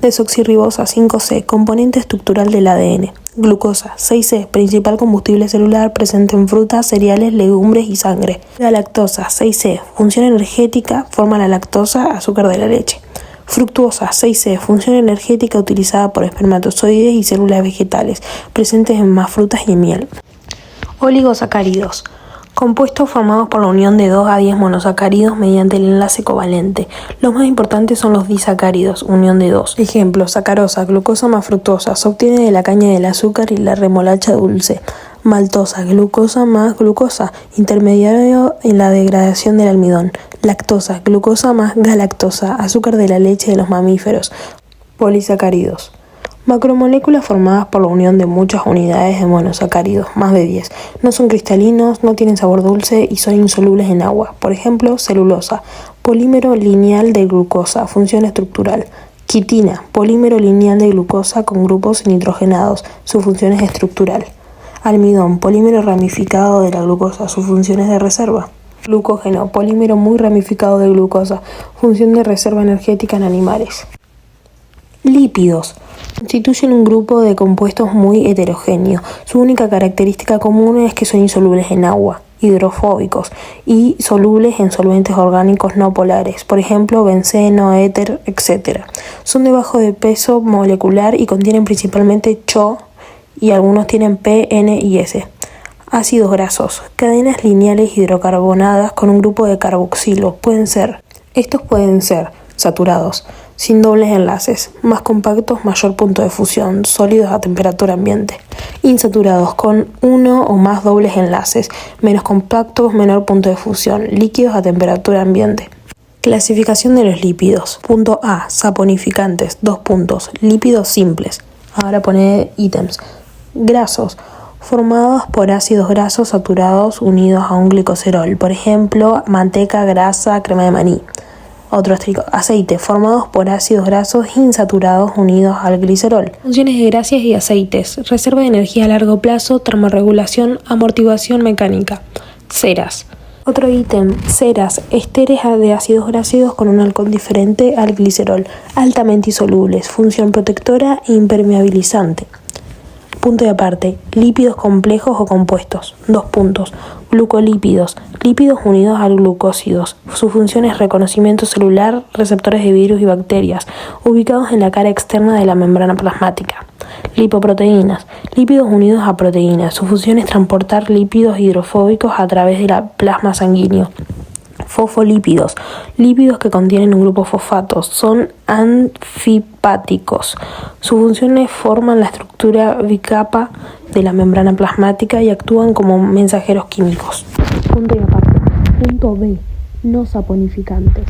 Desoxirribosa 5C, componente estructural del ADN. Glucosa 6C, principal combustible celular presente en frutas, cereales, legumbres y sangre. Galactosa 6C, función energética, forma la lactosa, azúcar de la leche. Fructuosa 6C, función energética utilizada por espermatozoides y células vegetales, presentes en más frutas y en miel. Oligosacáridos. Compuestos formados por la unión de 2 a 10 monosacáridos mediante el enlace covalente. Los más importantes son los disacáridos, unión de 2. Ejemplo, sacarosa, glucosa más fructosa, se obtiene de la caña del azúcar y la remolacha dulce. Maltosa, glucosa más glucosa, intermediario en la degradación del almidón. Lactosa, glucosa más galactosa, azúcar de la leche de los mamíferos. Polisacáridos. Macromoléculas formadas por la unión de muchas unidades de monosacáridos, más de 10. No son cristalinos, no tienen sabor dulce y son insolubles en agua. Por ejemplo, celulosa, polímero lineal de glucosa, función estructural. Quitina, polímero lineal de glucosa con grupos nitrogenados, su función es estructural. Almidón, polímero ramificado de la glucosa, su función es de reserva. Glucógeno, polímero muy ramificado de glucosa, función de reserva energética en animales. Lípidos. Constituyen un grupo de compuestos muy heterogéneo. Su única característica común es que son insolubles en agua, hidrofóbicos y solubles en solventes orgánicos no polares, por ejemplo, benceno, éter, etc. Son de bajo de peso molecular y contienen principalmente CHO y algunos tienen P, N y S. Ácidos grasos. Cadenas lineales hidrocarbonadas con un grupo de carboxilo. Estos pueden ser saturados, sin dobles enlaces, más compactos, mayor punto de fusión, sólidos a temperatura ambiente. Insaturados, con uno o más dobles enlaces, menos compactos, menor punto de fusión, líquidos a temperatura ambiente. Clasificación de los lípidos. Punto A, saponificantes, 2 puntos, lípidos simples. Ahora pone ítems. Grasos, formados por ácidos grasos saturados unidos a un glicoserol, por ejemplo, manteca, grasa, crema de maní. Otro asterisco, aceite, formados por ácidos grasos insaturados unidos al glicerol. Funciones de grasas y aceites, reserva de energía a largo plazo, termorregulación, amortiguación mecánica. Ceras. Otro ítem, ceras, ésteres de ácidos grasos con un alcohol diferente al glicerol, altamente insolubles, función protectora e impermeabilizante. Punto de aparte, lípidos complejos o compuestos, 2 puntos. Glucolípidos, lípidos unidos a glucósidos. Su función es reconocimiento celular, receptores de virus y bacterias, ubicados en la cara externa de la membrana plasmática. Lipoproteínas, lípidos unidos a proteínas. Su función es transportar lípidos hidrofóbicos a través del plasma sanguíneo. Fosfolípidos, lípidos que contienen un grupo fosfato, son anfipáticos. Sus funciones forman la estructura bicapa de la membrana plasmática y actúan como mensajeros químicos. Punto y aparte. Punto B. No saponificantes.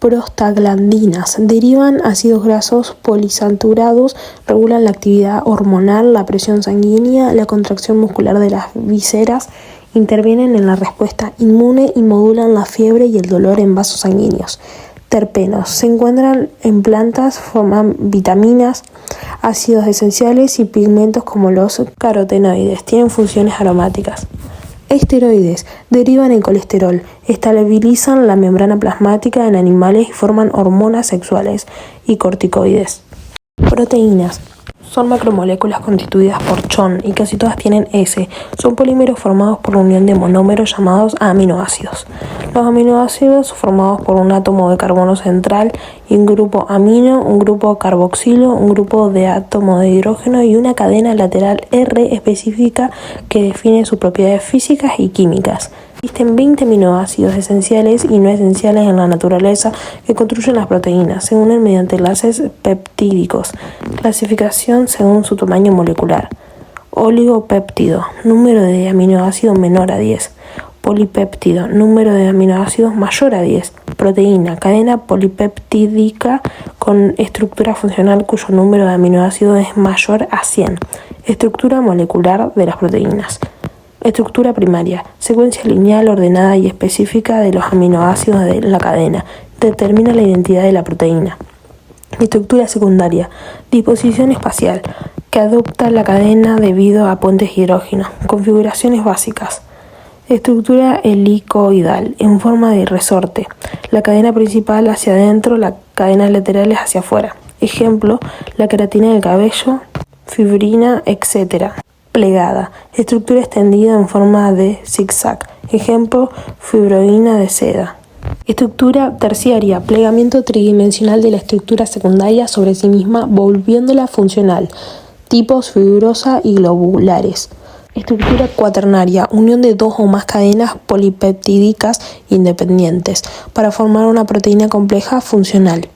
Prostaglandinas. Derivan ácidos grasos polisaturados, regulan la actividad hormonal, la presión sanguínea, la contracción muscular de las vísceras, intervienen en la respuesta inmune y modulan la fiebre y el dolor en vasos sanguíneos. Terpenos. Se encuentran en plantas, forman vitaminas, ácidos esenciales y pigmentos como los carotenoides. Tienen funciones aromáticas. Esteroides. Derivan el colesterol, estabilizan la membrana plasmática en animales y forman hormonas sexuales y corticoides. Proteínas. Son macromoléculas constituidas por chon y casi todas tienen S. Son polímeros formados por la unión de monómeros llamados aminoácidos. Los aminoácidos formados por un átomo de carbono central y un grupo amino, un grupo carboxilo, un grupo de átomo de hidrógeno y una cadena lateral R específica que define sus propiedades físicas y químicas. Existen 20 aminoácidos esenciales y no esenciales en la naturaleza que construyen las proteínas. Se unen mediante enlaces peptídicos. Clasificación según su tamaño molecular. Oligopéptido, número de aminoácidos menor a 10. Polipéptido, número de aminoácidos mayor a 10. Proteína, cadena polipeptídica con estructura funcional cuyo número de aminoácidos es mayor a 100. Estructura molecular de las proteínas. Estructura primaria, secuencia lineal ordenada y específica de los aminoácidos de la cadena. Determina la identidad de la proteína. Estructura secundaria, disposición espacial, que adopta la cadena debido a puentes de hidrógeno. Configuraciones básicas. Estructura helicoidal, en forma de resorte. La cadena principal hacia adentro, las cadenas laterales hacia afuera. Ejemplo, la queratina del cabello, fibrina, etc. Plegada, estructura extendida en forma de zigzag. Ejemplo, fibroína de seda. Estructura terciaria, plegamiento tridimensional de la estructura secundaria sobre sí misma, volviéndola funcional. Tipos fibrosa y globulares. Estructura cuaternaria, unión de dos o más cadenas polipeptídicas independientes para formar una proteína compleja funcional.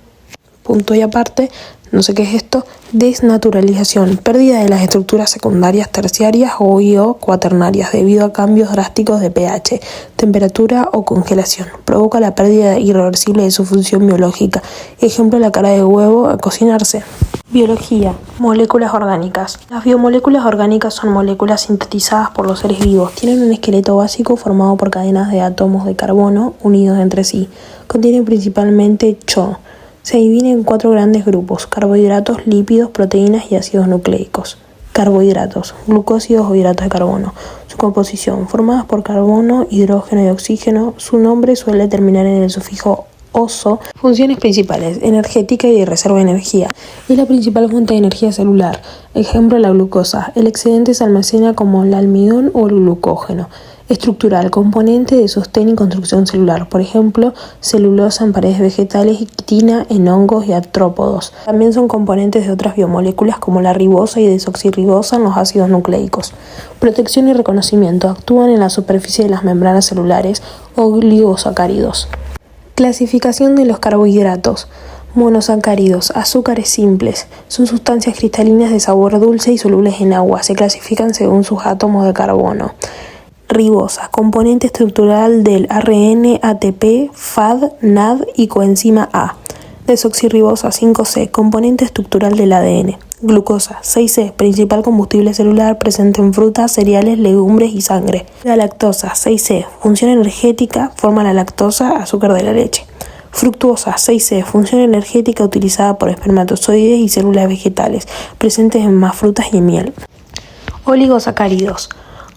Punto y aparte, no sé qué es esto. Desnaturalización, pérdida de las estructuras secundarias, terciarias o cuaternarias debido a cambios drásticos de pH, temperatura o congelación. Provoca la pérdida irreversible de su función biológica. Ejemplo, la clara de huevo al cocinarse. Biología. Moléculas orgánicas. Las biomoléculas orgánicas son moléculas sintetizadas por los seres vivos. Tienen un esqueleto básico formado por cadenas de átomos de carbono unidos entre sí. Contienen principalmente CHO. Se divide en 4 grandes grupos: carbohidratos, lípidos, proteínas y ácidos nucleicos. Carbohidratos, glucósidos o hidratos de carbono. Su composición, formadas por carbono, hidrógeno y oxígeno. Su nombre suele terminar en el sufijo oso. Funciones principales: energética y de reserva de energía. Es la principal fuente de energía celular. Ejemplo, la glucosa. El excedente se almacena como el almidón o el glucógeno. Estructural, componente de sostén y construcción celular. Por ejemplo, celulosa en paredes vegetales y quitina en hongos y artrópodos. También son componentes de otras biomoléculas como la ribosa y desoxirribosa en los ácidos nucleicos. Protección y reconocimiento. Actúan en la superficie de las membranas celulares. Oligosacáridos. Clasificación de los carbohidratos. Monosacáridos, azúcares simples. Son sustancias cristalinas de sabor dulce y solubles en agua. Se clasifican según sus átomos de carbono. Ribosa, componente estructural del ARN, ATP, FAD, NAD y coenzima A. Desoxirribosa 5C, componente estructural del ADN. Glucosa 6C, principal combustible celular presente en frutas, cereales, legumbres y sangre. Galactosa 6C, función energética, forma la lactosa, azúcar de la leche. Fructuosa 6C, función energética utilizada por espermatozoides y células vegetales, presentes en más frutas y en miel. Oligosacáridos.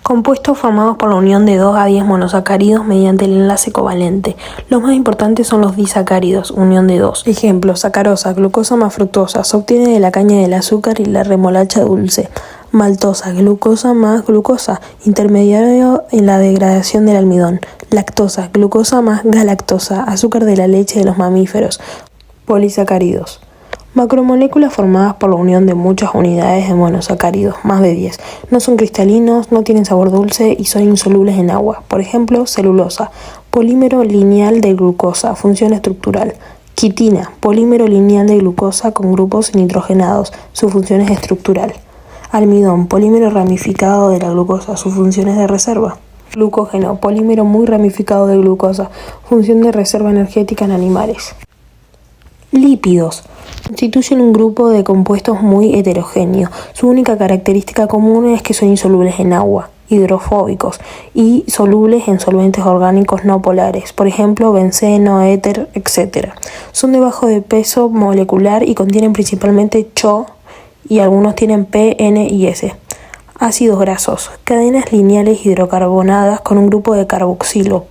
Compuestos formados por la unión de 2 a 10 monosacáridos mediante el enlace covalente. Los más importantes son los disacáridos, unión de 2. Ejemplo, sacarosa, glucosa más fructosa, se obtiene de la caña del azúcar y la remolacha dulce. Maltosa, glucosa más glucosa, intermediario en la degradación del almidón. Lactosa, glucosa más galactosa, azúcar de la leche de los mamíferos. Polisacáridos. Macromoléculas formadas por la unión de muchas unidades de monosacáridos, más de 10. No son cristalinos, no tienen sabor dulce y son insolubles en agua. Por ejemplo, celulosa, polímero lineal de glucosa, función estructural. Quitina, polímero lineal de glucosa con grupos nitrogenados, su función es estructural. Almidón, polímero ramificado de la glucosa, su función es de reserva. Glucógeno, polímero muy ramificado de glucosa, función de reserva energética en animales. Lípidos. Constituyen un grupo de compuestos muy heterogéneo. Su única característica común es que son insolubles en agua. hidrofóbicos y solubles en solventes orgánicos no polares, por ejemplo, benceno, éter, etc. Son de bajo de peso molecular y contienen principalmente CHO y algunos tienen P, N y S. Ácidos grasos, cadenas lineales hidrocarbonadas con un grupo de carboxilo.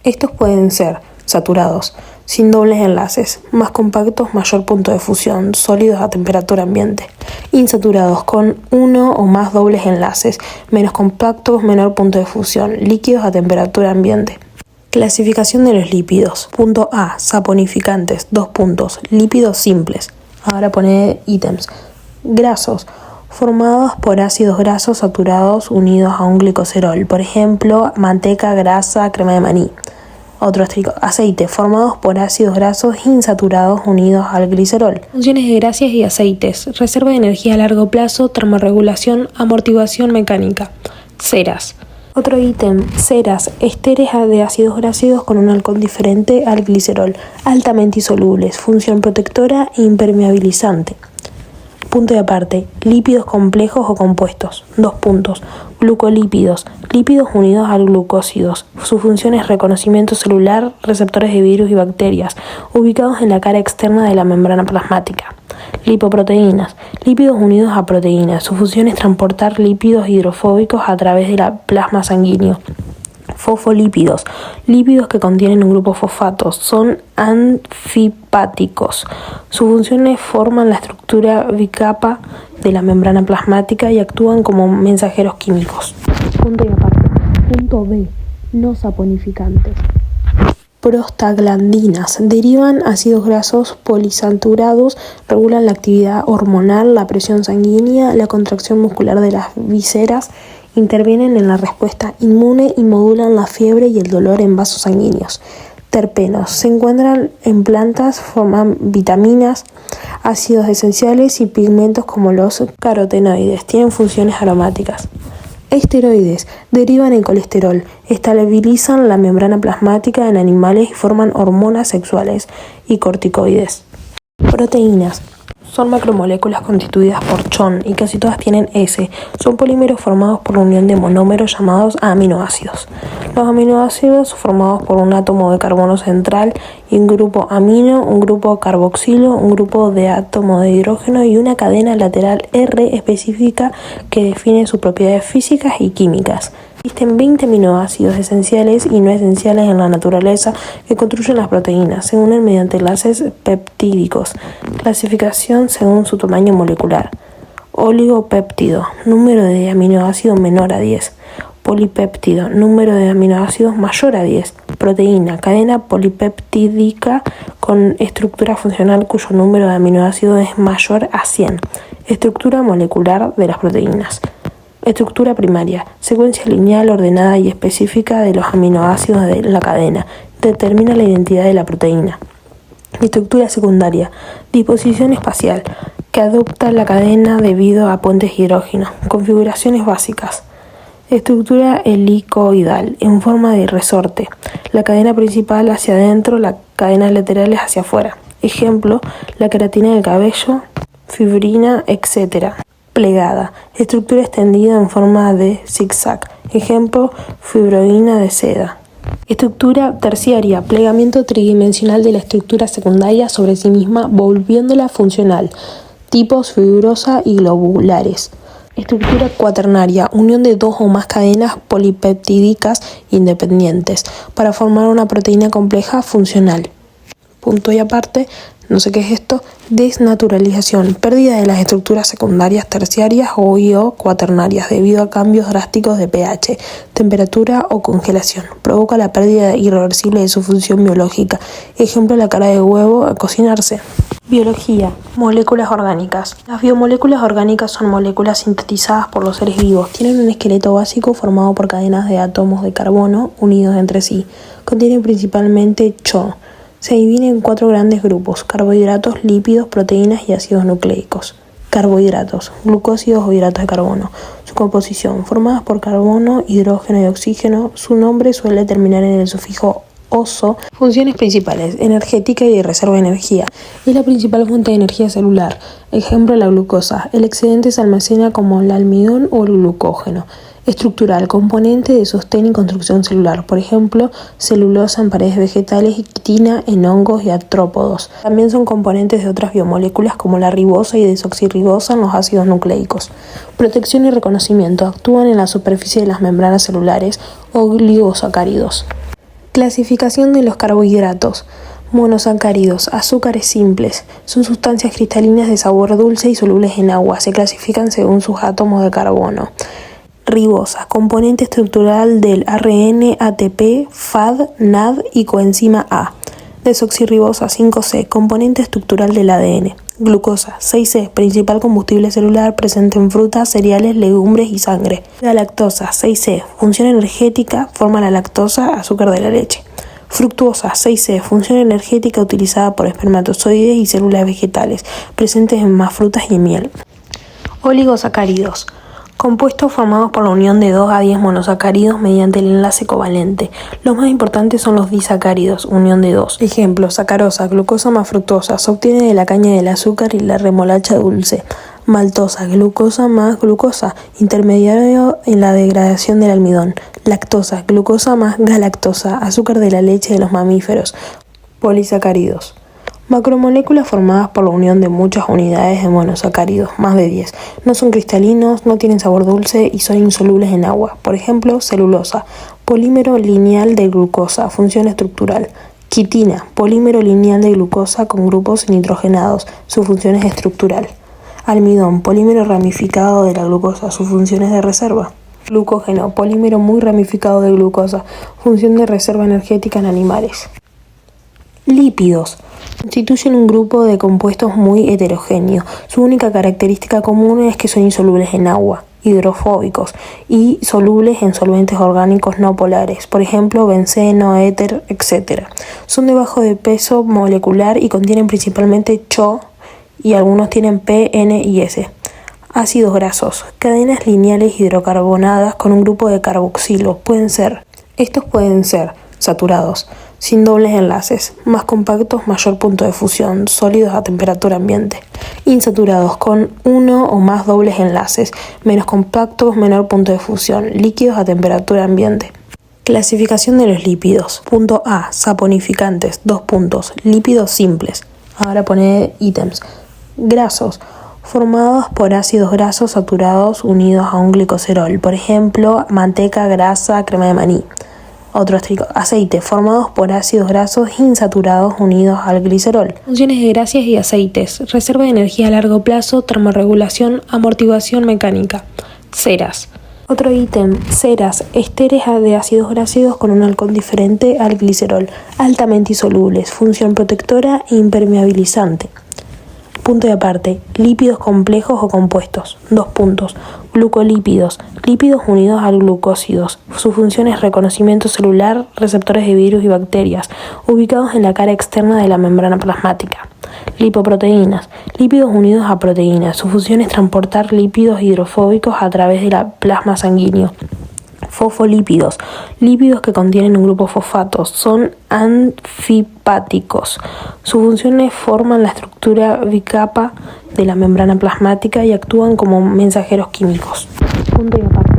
Estos pueden ser saturados, sin dobles enlaces, más compactos, mayor punto de fusión, sólidos a temperatura ambiente. Insaturados, con uno o más dobles enlaces, menos compactos, menor punto de fusión, líquidos a temperatura ambiente. Clasificación de los lípidos. Punto A, saponificantes. Lípidos simples. Ahora pone ítems. Grasos, formados por ácidos grasos saturados unidos a un glicoserol, por ejemplo, manteca, grasa, crema de maní. Otro asterisco. Aceite, formados por ácidos grasos insaturados unidos al glicerol. Funciones de grasas y aceites. Reserva de energía a largo plazo, termorregulación, amortiguación mecánica. Ceras. Otro ítem, ceras, esteres de ácidos grasos con un alcohol diferente al glicerol, altamente insolubles, función protectora e impermeabilizante. Punto y aparte, lípidos complejos o compuestos. Glucolípidos, lípidos unidos a glucósidos. Su función es reconocimiento celular, receptores de virus y bacterias, ubicados en la cara externa de la membrana plasmática. Lipoproteínas, lípidos unidos a proteínas. Su función es transportar lípidos hidrofóbicos a través del plasma sanguíneo. Fosfolípidos, lípidos que contienen un grupo fosfato, son anfipáticos. Sus funciones forman la estructura bicapa de la membrana plasmática y actúan como mensajeros químicos. Punto y aparte. Punto B. No saponificantes. Prostaglandinas. Derivan ácidos grasos polisaturados, regulan la actividad hormonal, la presión sanguínea, la contracción muscular de las vísceras, intervienen en la respuesta inmune y modulan la fiebre y el dolor en vasos sanguíneos. Terpenos. Se encuentran en plantas, forman vitaminas, ácidos esenciales y pigmentos como los carotenoides. Tienen funciones aromáticas. Esteroides. Derivan en colesterol, estabilizan la membrana plasmática en animales y forman hormonas sexuales y corticoides. Proteínas. Son macromoléculas constituidas por CHON y casi todas tienen S. Son polímeros formados por la unión de monómeros llamados aminoácidos. Los aminoácidos formados por un átomo de carbono central y un grupo amino, un grupo carboxilo, un grupo de átomo de hidrógeno y una cadena lateral R específica que define sus propiedades físicas y químicas. Existen 20 aminoácidos esenciales y no esenciales en la naturaleza que construyen las proteínas. Se unen mediante enlaces peptídicos. Clasificación según su tamaño molecular. Oligopéptido, número de aminoácidos menor a 10. Polipéptido, número de aminoácidos mayor a 10. Proteína, cadena polipeptídica con estructura funcional cuyo número de aminoácidos es mayor a 100. Estructura molecular de las proteínas. Estructura primaria, secuencia lineal ordenada y específica de los aminoácidos de la cadena. Determina la identidad de la proteína. Estructura secundaria, disposición espacial, que adopta la cadena debido a puentes hidrógeno. Configuraciones básicas. Estructura helicoidal, en forma de resorte. La cadena principal hacia adentro, las cadenas laterales hacia afuera. Ejemplo, la queratina del cabello, fibrina, etc. Plegada, estructura extendida en forma de zigzag. Ejemplo, fibroína de seda. Estructura terciaria, plegamiento tridimensional de la estructura secundaria sobre sí misma, volviéndola funcional. Tipos fibrosa y globulares. Estructura cuaternaria, unión de dos o más cadenas polipeptídicas independientes para formar una proteína compleja funcional. Punto y aparte. No sé qué es esto. Desnaturalización, pérdida de las estructuras secundarias, terciarias o cuaternarias debido a cambios drásticos de pH, temperatura o congelación. Provoca la pérdida irreversible de su función biológica. Ejemplo, la clara de huevo al cocinarse. Biología. Moléculas orgánicas. Las biomoléculas orgánicas son moléculas sintetizadas por los seres vivos. Tienen un esqueleto básico formado por cadenas de átomos de carbono unidos entre sí. Contienen principalmente CHO. Se dividen en 4 grandes grupos: carbohidratos, lípidos, proteínas y ácidos nucleicos. Carbohidratos, glucósidos o hidratos de carbono. Su composición, formadas por carbono, hidrógeno y oxígeno. Su nombre suele terminar en el sufijo oso. Funciones principales: energética y de reserva de energía. Es la principal fuente de energía celular. Ejemplo, la glucosa. El excedente se almacena como el almidón o el glucógeno. Estructural, componente de sostén y construcción celular, por ejemplo, celulosa en paredes vegetales y quitina en hongos y artrópodos. También son componentes de otras biomoléculas como la ribosa y desoxirribosa en los ácidos nucleicos. Protección y reconocimiento, actúan en la superficie de las membranas celulares, oligosacáridos. Clasificación de los carbohidratos. Monosacáridos, azúcares simples, son sustancias cristalinas de sabor dulce y solubles en agua, se clasifican según sus átomos de carbono. Ribosa, componente estructural del ARN, ATP, FAD, NAD y coenzima A. Desoxirribosa 5C, componente estructural del ADN. Glucosa 6C, principal combustible celular presente en frutas, cereales, legumbres y sangre. Galactosa 6C, función energética, forma la lactosa, azúcar de la leche. Fructuosa 6C, función energética utilizada por espermatozoides y células vegetales, presentes en más frutas y en miel. Oligosacáridos, compuestos formados por la unión de 2 a 10 monosacáridos mediante el enlace covalente. Los más importantes son los disacáridos, unión de 2. Ejemplo, sacarosa, glucosa más fructosa, se obtiene de la caña del azúcar y la remolacha dulce. Maltosa, glucosa más glucosa, intermediario en la degradación del almidón. Lactosa, glucosa más galactosa, azúcar de la leche de los mamíferos. Polisacáridos, macromoléculas formadas por la unión de muchas unidades de monosacáridos, más de 10. No son cristalinos, no tienen sabor dulce y son insolubles en agua. Por ejemplo, celulosa, polímero lineal de glucosa, función estructural. Quitina, polímero lineal de glucosa con grupos nitrogenados, su función es estructural. Almidón, polímero ramificado de la glucosa, sus funciones de reserva. Glucógeno, polímero muy ramificado de glucosa, función de reserva energética en animales. Lípidos, constituyen un grupo de compuestos muy heterogéneo. Su única característica común es que son insolubles en agua, hidrofóbicos y solubles en solventes orgánicos no polares, por ejemplo, benceno, éter, etc. Son de bajo de peso molecular y contienen principalmente CHO, y algunos tienen P, N y S. Ácidos grasos, cadenas lineales hidrocarbonadas con un grupo de carboxilo. Estos pueden ser saturados, sin dobles enlaces, más compactos, mayor punto de fusión, sólidos a temperatura ambiente. Insaturados, con uno o más dobles enlaces, menos compactos, menor punto de fusión, líquidos a temperatura ambiente. Clasificación de los lípidos. Punto A, saponificantes, 2 puntos, lípidos simples. Ahora pone ítems. Grasos, formados por ácidos grasos saturados unidos a un glicoserol, por ejemplo, manteca, grasa, crema de maní. Otro asterisco, aceite, formados por ácidos grasos insaturados unidos al glicerol. Funciones de grasas y aceites, reserva de energía a largo plazo, termorregulación, amortiguación mecánica. Ceras. Otro ítem, ceras, ésteres de ácidos grasos con un alcohol diferente al glicerol, altamente insolubles, función protectora e impermeabilizante. Punto y aparte, lípidos complejos o compuestos, 2 puntos, glucolípidos, lípidos unidos a glucósidos, su función es reconocimiento celular, receptores de virus y bacterias, ubicados en la cara externa de la membrana plasmática. Lipoproteínas, lípidos unidos a proteínas, su función es transportar lípidos hidrofóbicos a través del plasma sanguíneo. Fosfolípidos, lípidos que contienen un grupo fosfato, son anfipáticos. Sus funciones forman la estructura bicapa de la membrana plasmática y actúan como mensajeros químicos. Punto y aparte.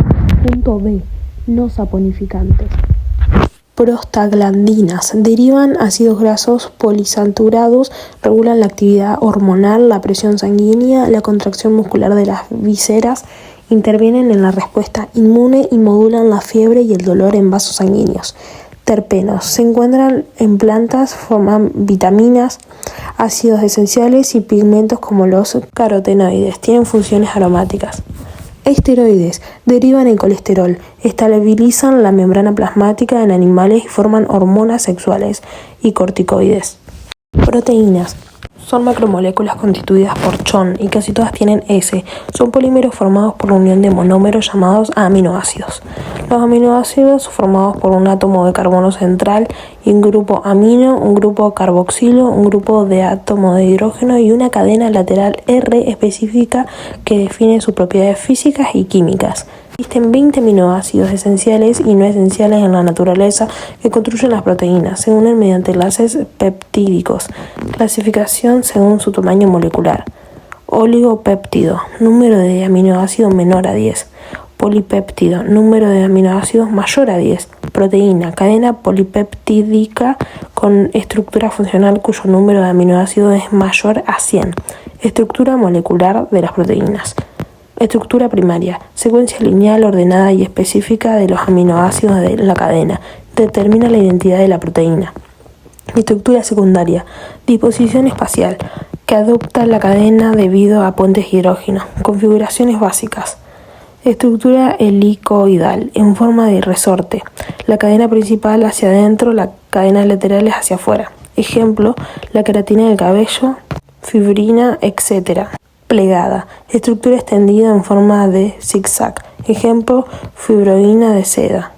Punto B. No saponificantes. Prostaglandinas, derivan ácidos grasos polisaturados, regulan la actividad hormonal, la presión sanguínea, la contracción muscular de las vísceras, intervienen en la respuesta inmune y modulan la fiebre y el dolor en vasos sanguíneos. Terpenos, se encuentran en plantas, forman vitaminas, ácidos esenciales y pigmentos como los carotenoides, tienen funciones aromáticas. Esteroides, derivan en colesterol, estabilizan la membrana plasmática en animales y forman hormonas sexuales y corticoides. Proteínas, son macromoléculas constituidas por CHON y casi todas tienen S. Son polímeros formados por la unión de monómeros llamados aminoácidos. Los aminoácidos formados por un átomo de carbono central y un grupo amino, un grupo carboxilo, un grupo de átomo de hidrógeno y una cadena lateral R específica que define sus propiedades físicas y químicas. Existen 20 aminoácidos esenciales y no esenciales en la naturaleza que construyen las proteínas. Se unen mediante enlaces peptídicos. Clasificación según su tamaño molecular. Oligopéptido, número de aminoácidos menor a 10. polipéptido, número de aminoácidos mayor a 10. Proteína, cadena polipeptídica con estructura funcional cuyo número de aminoácidos es mayor a 100. Estructura molecular de las proteínas. Estructura primaria, secuencia lineal ordenada y específica de los aminoácidos de la cadena. Determina la identidad de la proteína. Estructura secundaria, disposición espacial, que adopta la cadena debido a puentes hidrógeno. Configuraciones básicas. Estructura helicoidal, en forma de resorte. La cadena principal hacia adentro, las cadenas laterales hacia afuera. Ejemplo, la queratina del cabello, fibrina, etc. Plegada, estructura extendida en forma de zigzag. Ejemplo, fibroína de seda.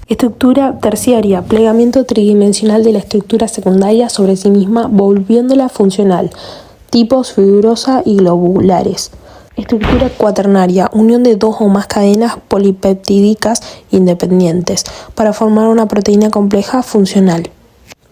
Estructura terciaria, plegamiento tridimensional de la estructura secundaria sobre sí misma, volviéndola funcional. Tipos fibrosa y globulares. Estructura cuaternaria, unión de dos o más cadenas polipeptídicas independientes para formar una proteína compleja funcional.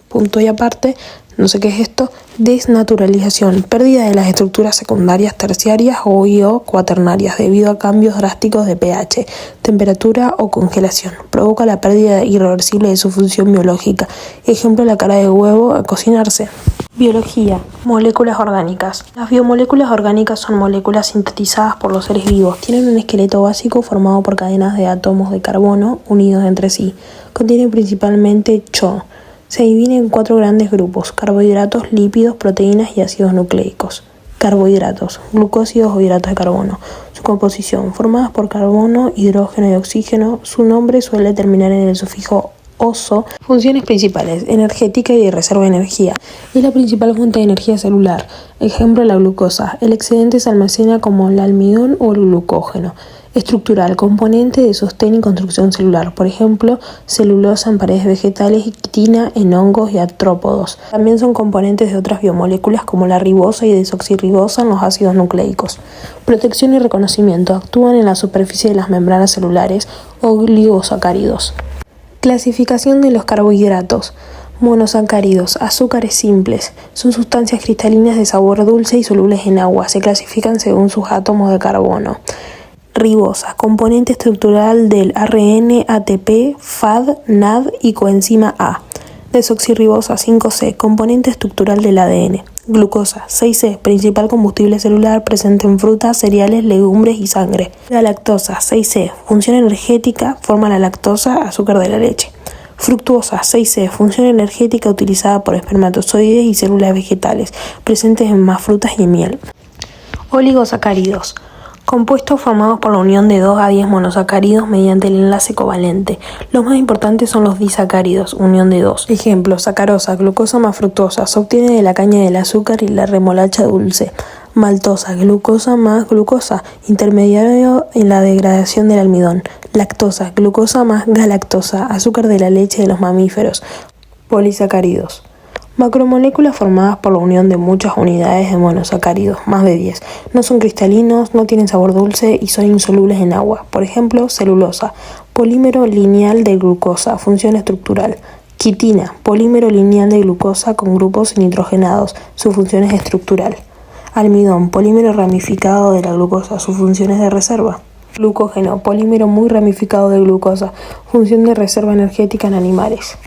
Punto y aparte, no sé qué es esto, desnaturalización, pérdida de las estructuras secundarias, terciarias o cuaternarias debido a cambios drásticos de pH, temperatura o congelación. Provoca la pérdida irreversible de su función biológica. Ejemplo, la clara de huevo a cocinarse. Biología. Moléculas orgánicas. Las biomoléculas orgánicas son moléculas sintetizadas por los seres vivos. Tienen un esqueleto básico formado por cadenas de átomos de carbono unidos entre sí. Contienen principalmente CHO. Se divide en 4 grandes grupos: carbohidratos, lípidos, proteínas y ácidos nucleicos. Carbohidratos, glucósidos o hidratos de carbono. Su composición, formadas por carbono, hidrógeno y oxígeno. Su nombre suele terminar en el sufijo oso. Funciones principales: energética y de reserva de energía. Es la principal fuente de energía celular. Ejemplo, la glucosa. El excedente se almacena como el almidón o el glucógeno. Estructural, componente de sostén y construcción celular. Por ejemplo, celulosa en paredes vegetales y quitina en hongos y artrópodos. También son componentes de otras biomoléculas como la ribosa y desoxirribosa en los ácidos nucleicos. Protección y reconocimiento. Actúan en la superficie de las membranas celulares o oligosacáridos. Clasificación de los carbohidratos. Monosacáridos, azúcares simples. Son sustancias cristalinas de sabor dulce y solubles en agua. Se clasifican según sus átomos de carbono. Ribosa, componente estructural del ARN, ATP, FAD, NAD y coenzima A. Desoxirribosa 5C, componente estructural del ADN. Glucosa 6C, principal combustible celular presente en frutas, cereales, legumbres y sangre. Galactosa 6C, función energética, forma la lactosa, azúcar de la leche. Fructuosa 6C, función energética utilizada por espermatozoides y células vegetales, presentes en más frutas y en miel. Oligosacáridos. Compuestos formados por la unión de 2 a 10 monosacáridos mediante el enlace covalente. Los más importantes son los disacáridos, unión de 2. Ejemplo, sacarosa, glucosa más fructosa, se obtiene de la caña del azúcar y la remolacha dulce. Maltosa, glucosa más glucosa, intermediario en la degradación del almidón. Lactosa, glucosa más galactosa, azúcar de la leche de los mamíferos. Polisacáridos. Macromoléculas formadas por la unión de muchas unidades de monosacáridos, más de 10. No son cristalinos, no tienen sabor dulce y son insolubles en agua. Por ejemplo, celulosa, polímero lineal de glucosa, función estructural. Quitina, polímero lineal de glucosa con grupos nitrogenados, su función es estructural. Almidón, polímero ramificado de la glucosa, su función es de reserva. Glucógeno, polímero muy ramificado de glucosa, función de reserva energética en animales.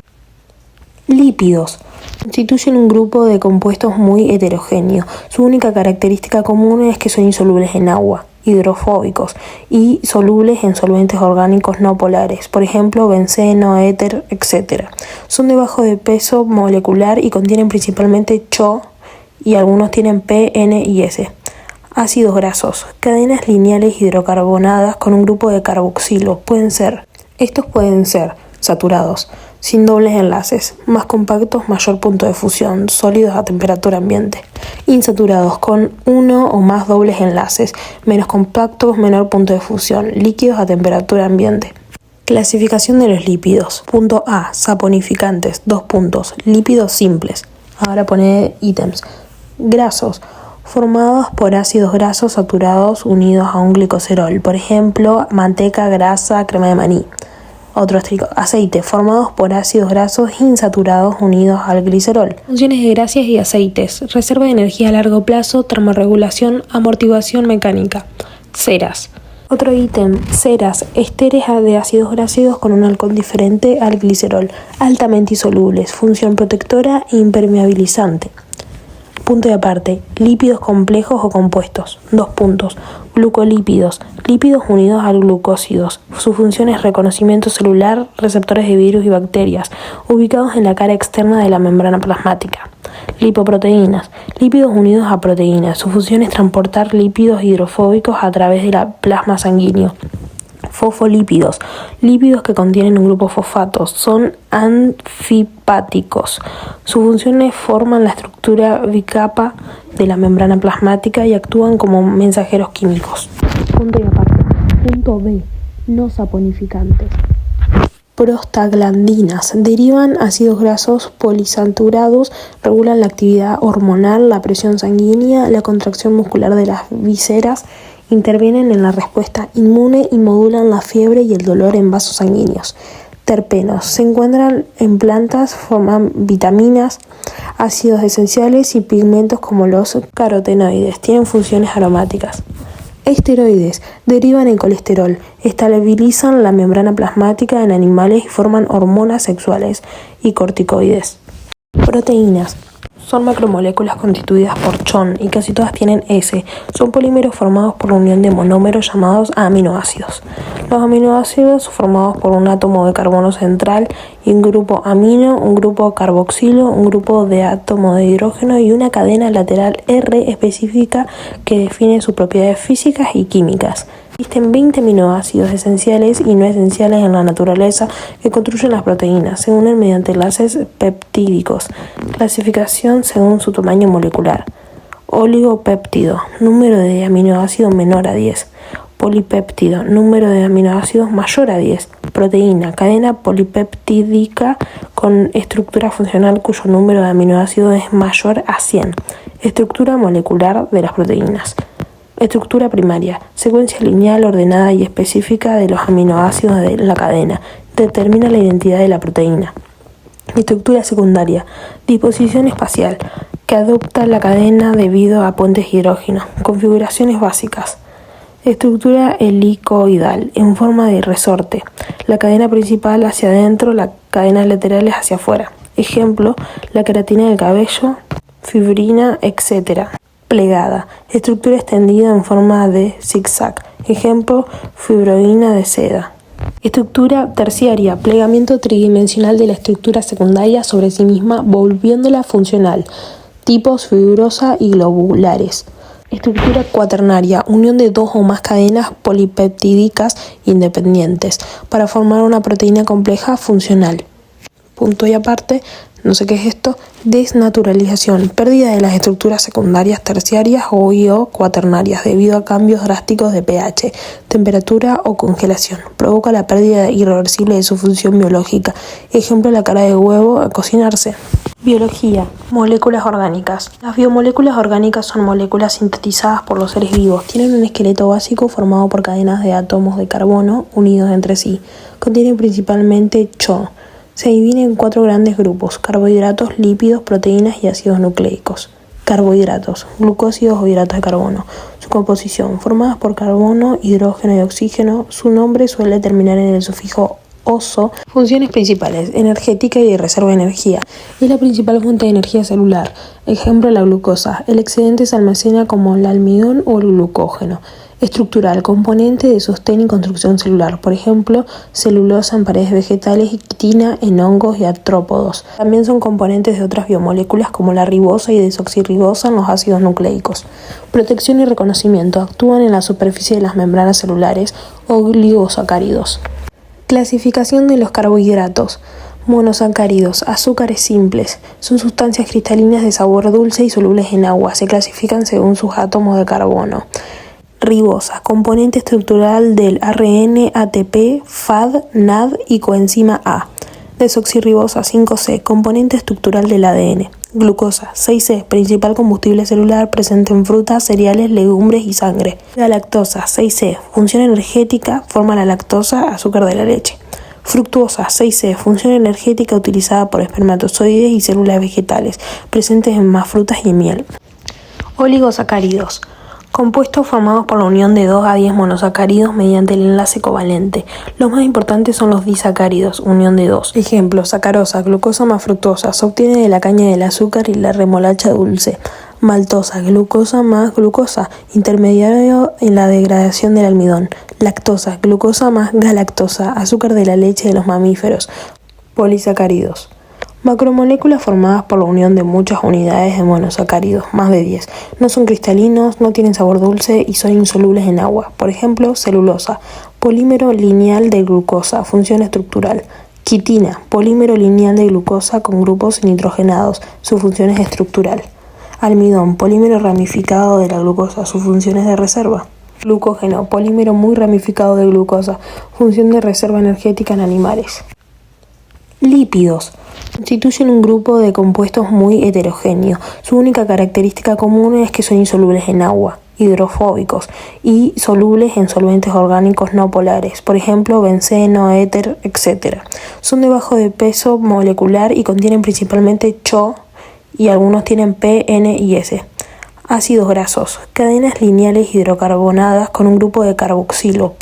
Lípidos. Constituyen un grupo de compuestos muy heterogéneo. Su única característica común es que son insolubles en agua, hidrofóbicos y solubles en solventes orgánicos no polares, por ejemplo, benceno, éter, etc. Son de bajo de peso molecular y contienen principalmente CHO y algunos tienen P, N y S. Ácidos grasos. Cadenas lineales hidrocarbonadas con un grupo de carboxilo. Estos pueden ser saturados, sin dobles enlaces, más compactos, mayor punto de fusión, sólidos a temperatura ambiente. Insaturados, con uno o más dobles enlaces, menos compactos, menor punto de fusión, líquidos a temperatura ambiente. Clasificación de los lípidos. Punto A, saponificantes, 2 puntos, lípidos simples. Ahora pone ítems. Grasos, formados por ácidos grasos saturados unidos a un glicoserol, por ejemplo, manteca, grasa, crema de maní. Otro asterisco, aceite, formados por ácidos grasos insaturados unidos al glicerol. Funciones de grasas y aceites, reserva de energía a largo plazo, termorregulación, amortiguación mecánica. Ceras, Otro ítem, ceras, esteres de ácidos graseosos con un alcohol diferente al glicerol, altamente insolubles, función protectora e impermeabilizante. Punto y aparte, lípidos complejos o compuestos. 2 puntos. Glucolípidos, lípidos unidos a glucósidos. Su función es reconocimiento celular, receptores de virus y bacterias, ubicados en la cara externa de la membrana plasmática. Lipoproteínas, lípidos unidos a proteínas. Su función es transportar lípidos hidrofóbicos a través del plasma sanguíneo. Fosfolípidos, lípidos que contienen un grupo fosfato, son anfipáticos. Sus funciones forman la estructura bicapa de la membrana plasmática y actúan como mensajeros químicos. Punto y aparte. Punto B. No saponificantes. Prostaglandinas. Derivan ácidos grasos poliinsaturados, regulan la actividad hormonal, la presión sanguínea, la contracción muscular de las vísceras, intervienen en la respuesta inmune y modulan la fiebre y el dolor en vasos sanguíneos. Terpenos. Se encuentran en plantas, forman vitaminas, ácidos esenciales y pigmentos como los carotenoides. Tienen funciones aromáticas. Esteroides. Derivan en colesterol, estabilizan la membrana plasmática en animales y forman hormonas sexuales y corticoides. Proteínas. Son macromoléculas constituidas por chon y casi todas tienen S. Son polímeros formados por la unión de monómeros llamados aminoácidos. Los aminoácidos formados por un átomo de carbono central y un grupo amino, un grupo carboxilo, un grupo de átomo de hidrógeno y una cadena lateral R específica que define sus propiedades físicas y químicas. Existen 20 aminoácidos esenciales y no esenciales en la naturaleza que construyen las proteínas. Se unen mediante enlaces peptídicos. Clasificación según su tamaño molecular. Oligopéptido, número de aminoácidos menor a 10. Polipéptido, número de aminoácidos mayor a 10. Proteína, cadena polipeptídica con estructura funcional cuyo número de aminoácidos es mayor a 100. Estructura molecular de las proteínas. Estructura primaria, secuencia lineal ordenada y específica de los aminoácidos de la cadena. Determina la identidad de la proteína. Estructura secundaria, disposición espacial, que adopta la cadena debido a puentes de hidrógeno. Configuraciones básicas. Estructura helicoidal, en forma de resorte. La cadena principal hacia adentro, las cadenas laterales hacia afuera. Ejemplo, la queratina del cabello, fibrina, etc. Plegada, estructura extendida en forma de zigzag. Ejemplo, fibroína de seda. Estructura terciaria, plegamiento tridimensional de la estructura secundaria sobre sí misma, volviéndola funcional. Tipos fibrosa y globulares. Estructura cuaternaria, unión de 2 o más cadenas polipeptídicas independientes para formar una proteína compleja funcional. Punto y aparte. No sé qué es esto. Desnaturalización, pérdida de las estructuras secundarias, terciarias o cuaternarias debido a cambios drásticos de pH, temperatura o congelación. Provoca la pérdida irreversible de su función biológica. Ejemplo, la clara de huevo al cocinarse. Biología. Moléculas orgánicas. Las biomoléculas orgánicas son moléculas sintetizadas por los seres vivos. Tienen un esqueleto básico formado por cadenas de átomos de carbono unidos entre sí. Contienen principalmente CHO. Se divide en 4 grandes grupos: carbohidratos, lípidos, proteínas y ácidos nucleicos. Carbohidratos, glucósidos o hidratos de carbono. Su composición, formadas por carbono, hidrógeno y oxígeno. Su nombre suele terminar en el sufijo oso. Funciones principales: energética y de reserva de energía. Es la principal fuente de energía celular. Ejemplo, la glucosa. El excedente se almacena como el almidón o el glucógeno. Estructural, componente de sostén y construcción celular. Por ejemplo, celulosa en paredes vegetales y quitina en hongos y artrópodos. También son componentes de otras biomoléculas como la ribosa y desoxirribosa en los ácidos nucleicos. Protección y reconocimiento. Actúan en la superficie de las membranas celulares. Oligosacáridos. Clasificación de los carbohidratos. Monosacáridos, azúcares simples. Son sustancias cristalinas de sabor dulce y solubles en agua. Se clasifican según sus átomos de carbono. Ribosa, componente estructural del ARN, ATP, FAD, NAD y coenzima A. Desoxirribosa 5C, componente estructural del ADN. Glucosa 6C, principal combustible celular presente en frutas, cereales, legumbres y sangre. La lactosa 6C, función energética, forma la lactosa, azúcar de la leche. Fructuosa 6C, función energética utilizada por espermatozoides y células vegetales, presentes en más frutas y en miel. Oligosacáridos. Compuestos formados por la unión de 2 a 10 monosacáridos mediante el enlace covalente. Los más importantes son los disacáridos, unión de 2. Ejemplo, sacarosa, glucosa más fructosa, se obtiene de la caña del azúcar y la remolacha dulce. Maltosa, glucosa más glucosa, intermediario en la degradación del almidón. Lactosa, glucosa más galactosa, azúcar de la leche de los mamíferos. Polisacáridos. Macromoléculas formadas por la unión de muchas unidades de monosacáridos, más de 10. No son cristalinos, no tienen sabor dulce y son insolubles en agua. Por ejemplo, celulosa, polímero lineal de glucosa, función estructural. Quitina, polímero lineal de glucosa con grupos nitrogenados, su función es estructural. Almidón, polímero ramificado de la glucosa, su función es de reserva. Glucógeno, polímero muy ramificado de glucosa, función de reserva energética en animales. Lípidos. Constituyen un grupo de compuestos muy heterogéneo. Su única característica común es que son insolubles en agua, hidrofóbicos y solubles en solventes orgánicos no polares, por ejemplo, benceno, éter, etc. Son de bajo de peso molecular y contienen principalmente CHO y algunos tienen P, N y S. Ácidos grasos. Cadenas lineales hidrocarbonadas con un grupo de carboxilo.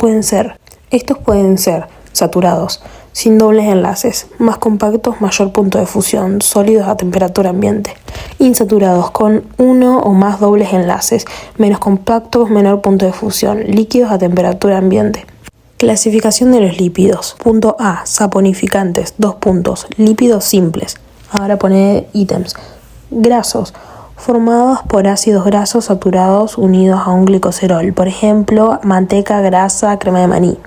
Estos pueden ser saturados, sin dobles enlaces, más compactos, mayor punto de fusión, sólidos a temperatura ambiente. Insaturados, con uno o más dobles enlaces, menos compactos, menor punto de fusión, líquidos a temperatura ambiente. Clasificación de los lípidos. Punto A, saponificantes, 2 puntos, lípidos simples. Ahora pone ítems. Grasos, formados por ácidos grasos saturados unidos a un glicoserol, por ejemplo, manteca, grasa, crema de maní.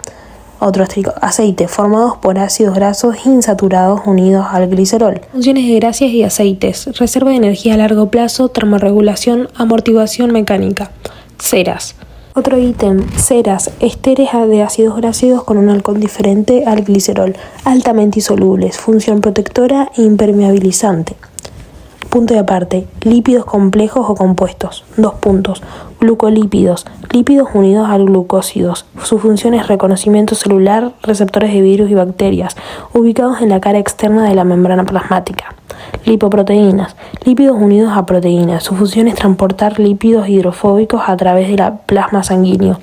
Otro asterisco, aceite, formados por ácidos grasos insaturados unidos al glicerol. Funciones de grasas y aceites, reserva de energía a largo plazo, termorregulación, amortiguación mecánica. Ceras. Otro ítem, ceras, esteres de ácidos grasos con un alcohol diferente al glicerol, altamente insolubles, función protectora e impermeabilizante. Punto de aparte, lípidos complejos o compuestos, 2 puntos, glucolípidos, lípidos unidos a glucósidos, su función es reconocimiento celular, receptores de virus y bacterias, ubicados en la cara externa de la membrana plasmática. Lipoproteínas, lípidos unidos a proteínas, su función es transportar lípidos hidrofóbicos a través del plasma sanguíneo.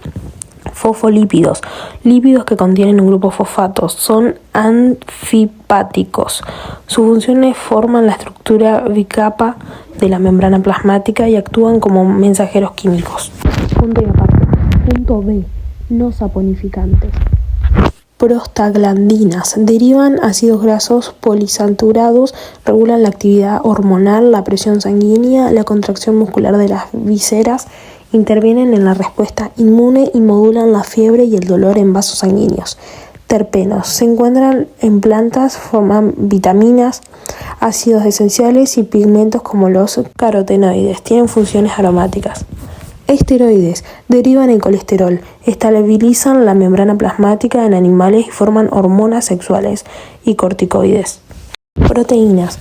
Fosfolípidos, lípidos que contienen un grupo fosfato, son anfipáticos. Sus funciones forman la estructura bicapa de la membrana plasmática y actúan como mensajeros químicos. Punto y aparte. Punto B. No saponificantes. Prostaglandinas. Derivan ácidos grasos polisaturados, regulan la actividad hormonal, la presión sanguínea, la contracción muscular de las vísceras, intervienen en la respuesta inmune y modulan la fiebre y el dolor en vasos sanguíneos. Terpenos. Se encuentran en plantas, forman vitaminas, ácidos esenciales y pigmentos como los carotenoides. Tienen funciones aromáticas. Esteroides. Derivan en colesterol, estabilizan la membrana plasmática en animales y forman hormonas sexuales y corticoides. Proteínas.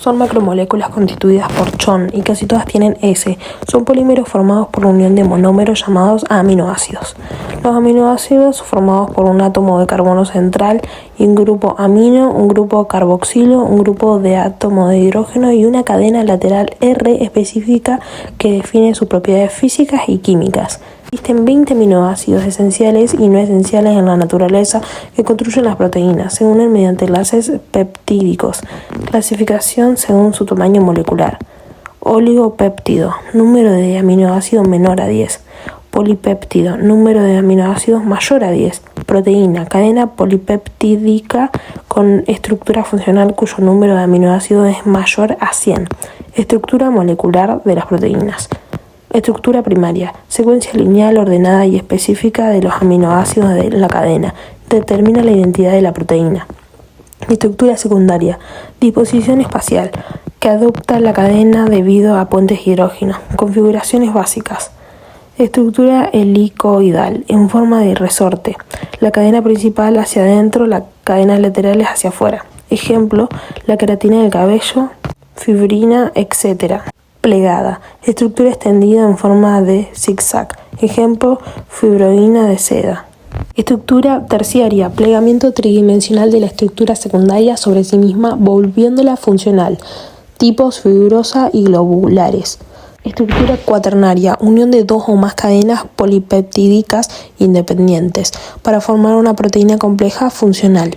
Son macromoléculas constituidas por CHON y casi todas tienen S. Son polímeros formados por la unión de monómeros llamados aminoácidos. Los aminoácidos son formados por un átomo de carbono central y un grupo amino, un grupo carboxilo, un grupo de átomo de hidrógeno y una cadena lateral R específica que define sus propiedades físicas y químicas. Existen 20 aminoácidos esenciales y no esenciales en la naturaleza que construyen las proteínas. Se unen mediante enlaces peptídicos. Clasificación según su tamaño molecular. Oligopéptido, número de aminoácidos menor a 10. Polipéptido, número de aminoácidos mayor a 10. Proteína, cadena polipeptídica con estructura funcional cuyo número de aminoácidos es mayor a 100. Estructura molecular de las proteínas. Estructura primaria, secuencia lineal ordenada y específica de los aminoácidos de la cadena. Determina la identidad de la proteína. Estructura secundaria, disposición espacial, que adopta la cadena debido a puentes hidrógeno. Configuraciones básicas. Estructura helicoidal, en forma de resorte. La cadena principal hacia adentro, las cadenas laterales hacia afuera. Ejemplo, la queratina del cabello, fibrina, etc. Plegada, estructura extendida en forma de zigzag. Ejemplo, fibroína de seda. Estructura terciaria, plegamiento tridimensional de la estructura secundaria sobre sí misma, volviéndola funcional. Tipos fibrosa y globulares. Estructura cuaternaria, unión de dos o más cadenas polipeptídicas independientes para formar una proteína compleja funcional.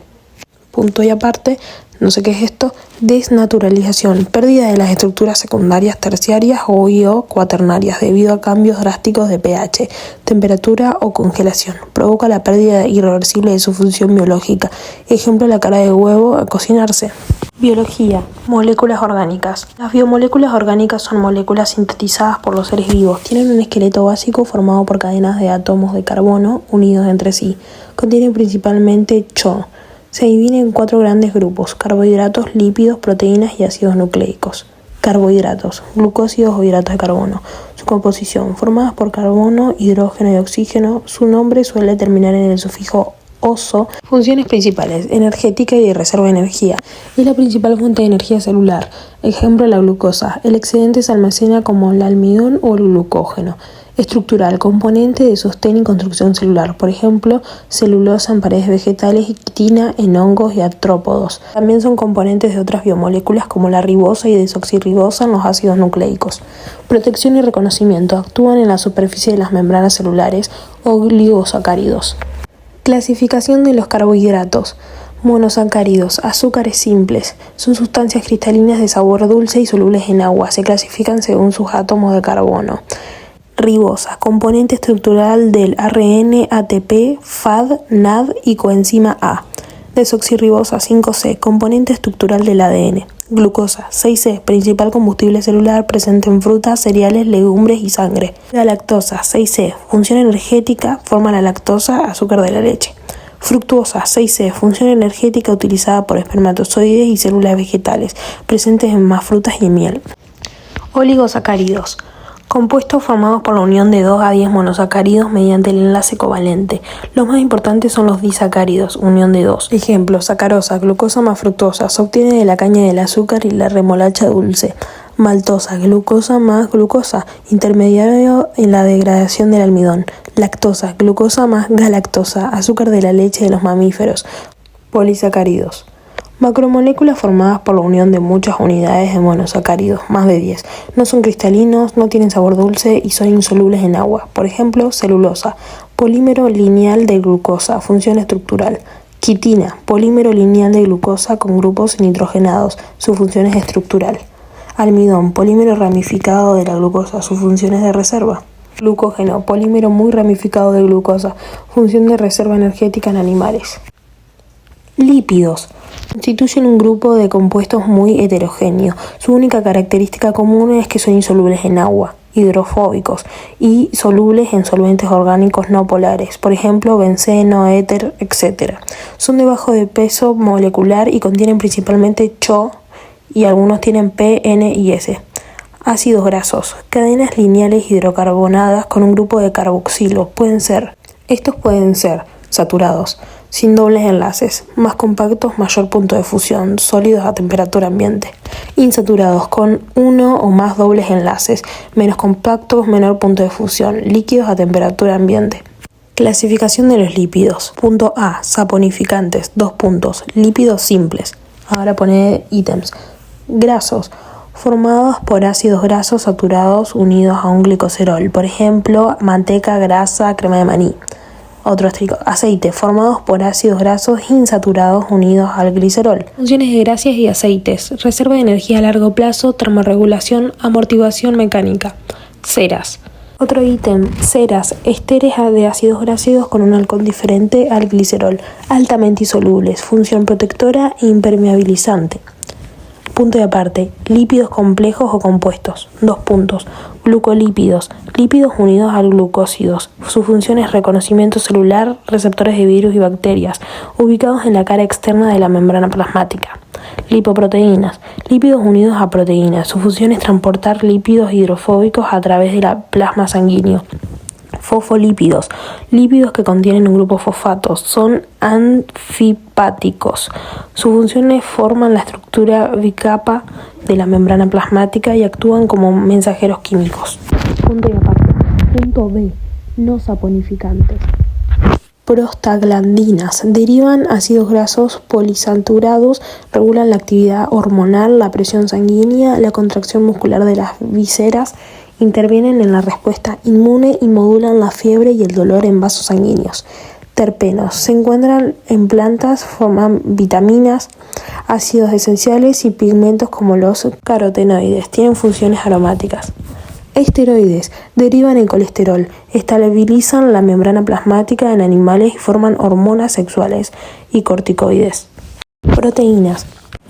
Punto y aparte, no sé qué es esto, desnaturalización, pérdida de las estructuras secundarias, terciarias o cuaternarias debido a cambios drásticos de pH, temperatura o congelación. Provoca la pérdida irreversible de su función biológica. Ejemplo, la cara de huevo a cocinarse. Biología. Moléculas orgánicas. Las biomoléculas orgánicas son moléculas sintetizadas por los seres vivos. Tienen un esqueleto básico formado por cadenas de átomos de carbono unidos entre sí. Contienen principalmente CHO. Se divide en 4 grandes grupos: carbohidratos, lípidos, proteínas y ácidos nucleicos. Carbohidratos, glucósidos o hidratos de carbono. Su composición, formadas por carbono, hidrógeno y oxígeno. Su nombre suele terminar en el sufijo oso. Funciones principales: energética y de reserva de energía. Es la principal fuente de energía celular. Ejemplo, la glucosa. El excedente se almacena como el almidón o el glucógeno. Estructural, componente de sostén y construcción celular, por ejemplo, celulosa en paredes vegetales y quitina en hongos y artrópodos. También son componentes de otras biomoléculas como la ribosa y desoxirribosa en los ácidos nucleicos. Protección y reconocimiento, actúan en la superficie de las membranas celulares. Oligosacáridos. Clasificación de los carbohidratos. Monosacáridos, azúcares simples. Son sustancias cristalinas de sabor dulce y solubles en agua. Se clasifican según sus átomos de carbono. Ribosa, componente estructural del ARN, ATP, FAD, NAD y coenzima A. Desoxirribosa 5C, componente estructural del ADN. Glucosa 6C, principal combustible celular presente en frutas, cereales, legumbres y sangre. Galactosa 6C, función energética, forma la lactosa, azúcar de la leche. Fructuosa 6C, función energética utilizada por espermatozoides y células vegetales, presentes en más frutas y en miel. Oligosacáridos. Compuestos formados por la unión de 2 a 10 monosacáridos mediante el enlace covalente. Los más importantes son los disacáridos, unión de 2. Ejemplo, sacarosa, glucosa más fructosa, se obtiene de la caña del azúcar y la remolacha dulce. Maltosa, glucosa más glucosa, intermediario en la degradación del almidón. Lactosa, glucosa más galactosa, azúcar de la leche de los mamíferos. Polisacáridos. Macromoléculas formadas por la unión de muchas unidades de monosacáridos, más de 10. No son cristalinos, no tienen sabor dulce y son insolubles en agua. Por ejemplo, celulosa, polímero lineal de glucosa, función estructural. Quitina, polímero lineal de glucosa con grupos nitrogenados, su función es estructural. Almidón, polímero ramificado de la glucosa, su función es de reserva. Glucógeno, polímero muy ramificado de glucosa, función de reserva energética en animales. Lípidos. Constituyen un grupo de compuestos muy heterogéneo. Su única característica común es que son insolubles en agua, hidrofóbicos y solubles en solventes orgánicos no polares, por ejemplo, benceno, éter, etc. Son de bajo de peso molecular y contienen principalmente CHO y algunos tienen P, N y S. Ácidos grasos. Cadenas lineales hidrocarbonadas con un grupo de carboxilo. Estos pueden ser saturados, sin dobles enlaces, más compactos, mayor punto de fusión, sólidos a temperatura ambiente. Insaturados, con uno o más dobles enlaces, menos compactos, menor punto de fusión, líquidos a temperatura ambiente. Clasificación de los lípidos. Punto A, saponificantes, 2 puntos, lípidos simples. Ahora pone ítems. Grasos, formados por ácidos grasos saturados unidos a un glicoserol, por ejemplo, manteca, grasa, crema de maní. Otro asterisco, aceite, formados por ácidos grasos insaturados unidos al glicerol. Funciones de grasas y aceites, reserva de energía a largo plazo, termorregulación, amortiguación mecánica. Ceras. Otro ítem, ceras, ésteres de ácidos grasos con un alcohol diferente al glicerol, altamente insolubles, función protectora e impermeabilizante. Punto y aparte, lípidos complejos o compuestos, 2 puntos, glucolípidos, lípidos unidos a glucósidos, su función es reconocimiento celular, receptores de virus y bacterias, ubicados en la cara externa de la membrana plasmática. Lipoproteínas, lípidos unidos a proteínas, su función es transportar lípidos hidrofóbicos a través del plasma sanguíneo. Fosfolípidos, lípidos que contienen un grupo fosfato, son anfipáticos. Sus funciones forman la estructura bicapa de la membrana plasmática y actúan como mensajeros químicos. Punto y aparte. Punto B. No saponificantes. Prostaglandinas. Derivan ácidos grasos polisaturados, regulan la actividad hormonal, la presión sanguínea, la contracción muscular de las vísceras Intervienen en la respuesta inmune y modulan la fiebre y el dolor en vasos sanguíneos. Terpenos. Se encuentran en plantas, forman vitaminas, ácidos esenciales y pigmentos como los carotenoides. Tienen funciones aromáticas. Esteroides. Derivan en colesterol, estabilizan la membrana plasmática en animales y forman hormonas sexuales y corticoides. Proteínas.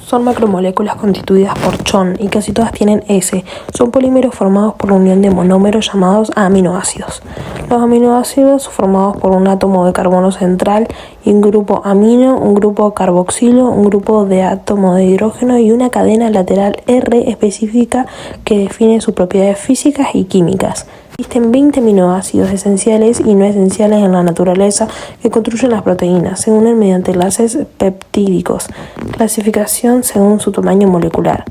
Son macromoléculas constituidas por CHON y casi todas tienen S. Son polímeros formados por la unión de monómeros llamados aminoácidos. Los aminoácidos formados por un átomo de carbono central y un grupo amino, un grupo carboxilo, un grupo de átomo de hidrógeno y una cadena lateral R específica que define sus propiedades físicas y químicas. Existen 20 aminoácidos esenciales y no esenciales en la naturaleza que construyen las proteínas. Se unen mediante enlaces peptídicos. Clasificación según su tamaño molecular.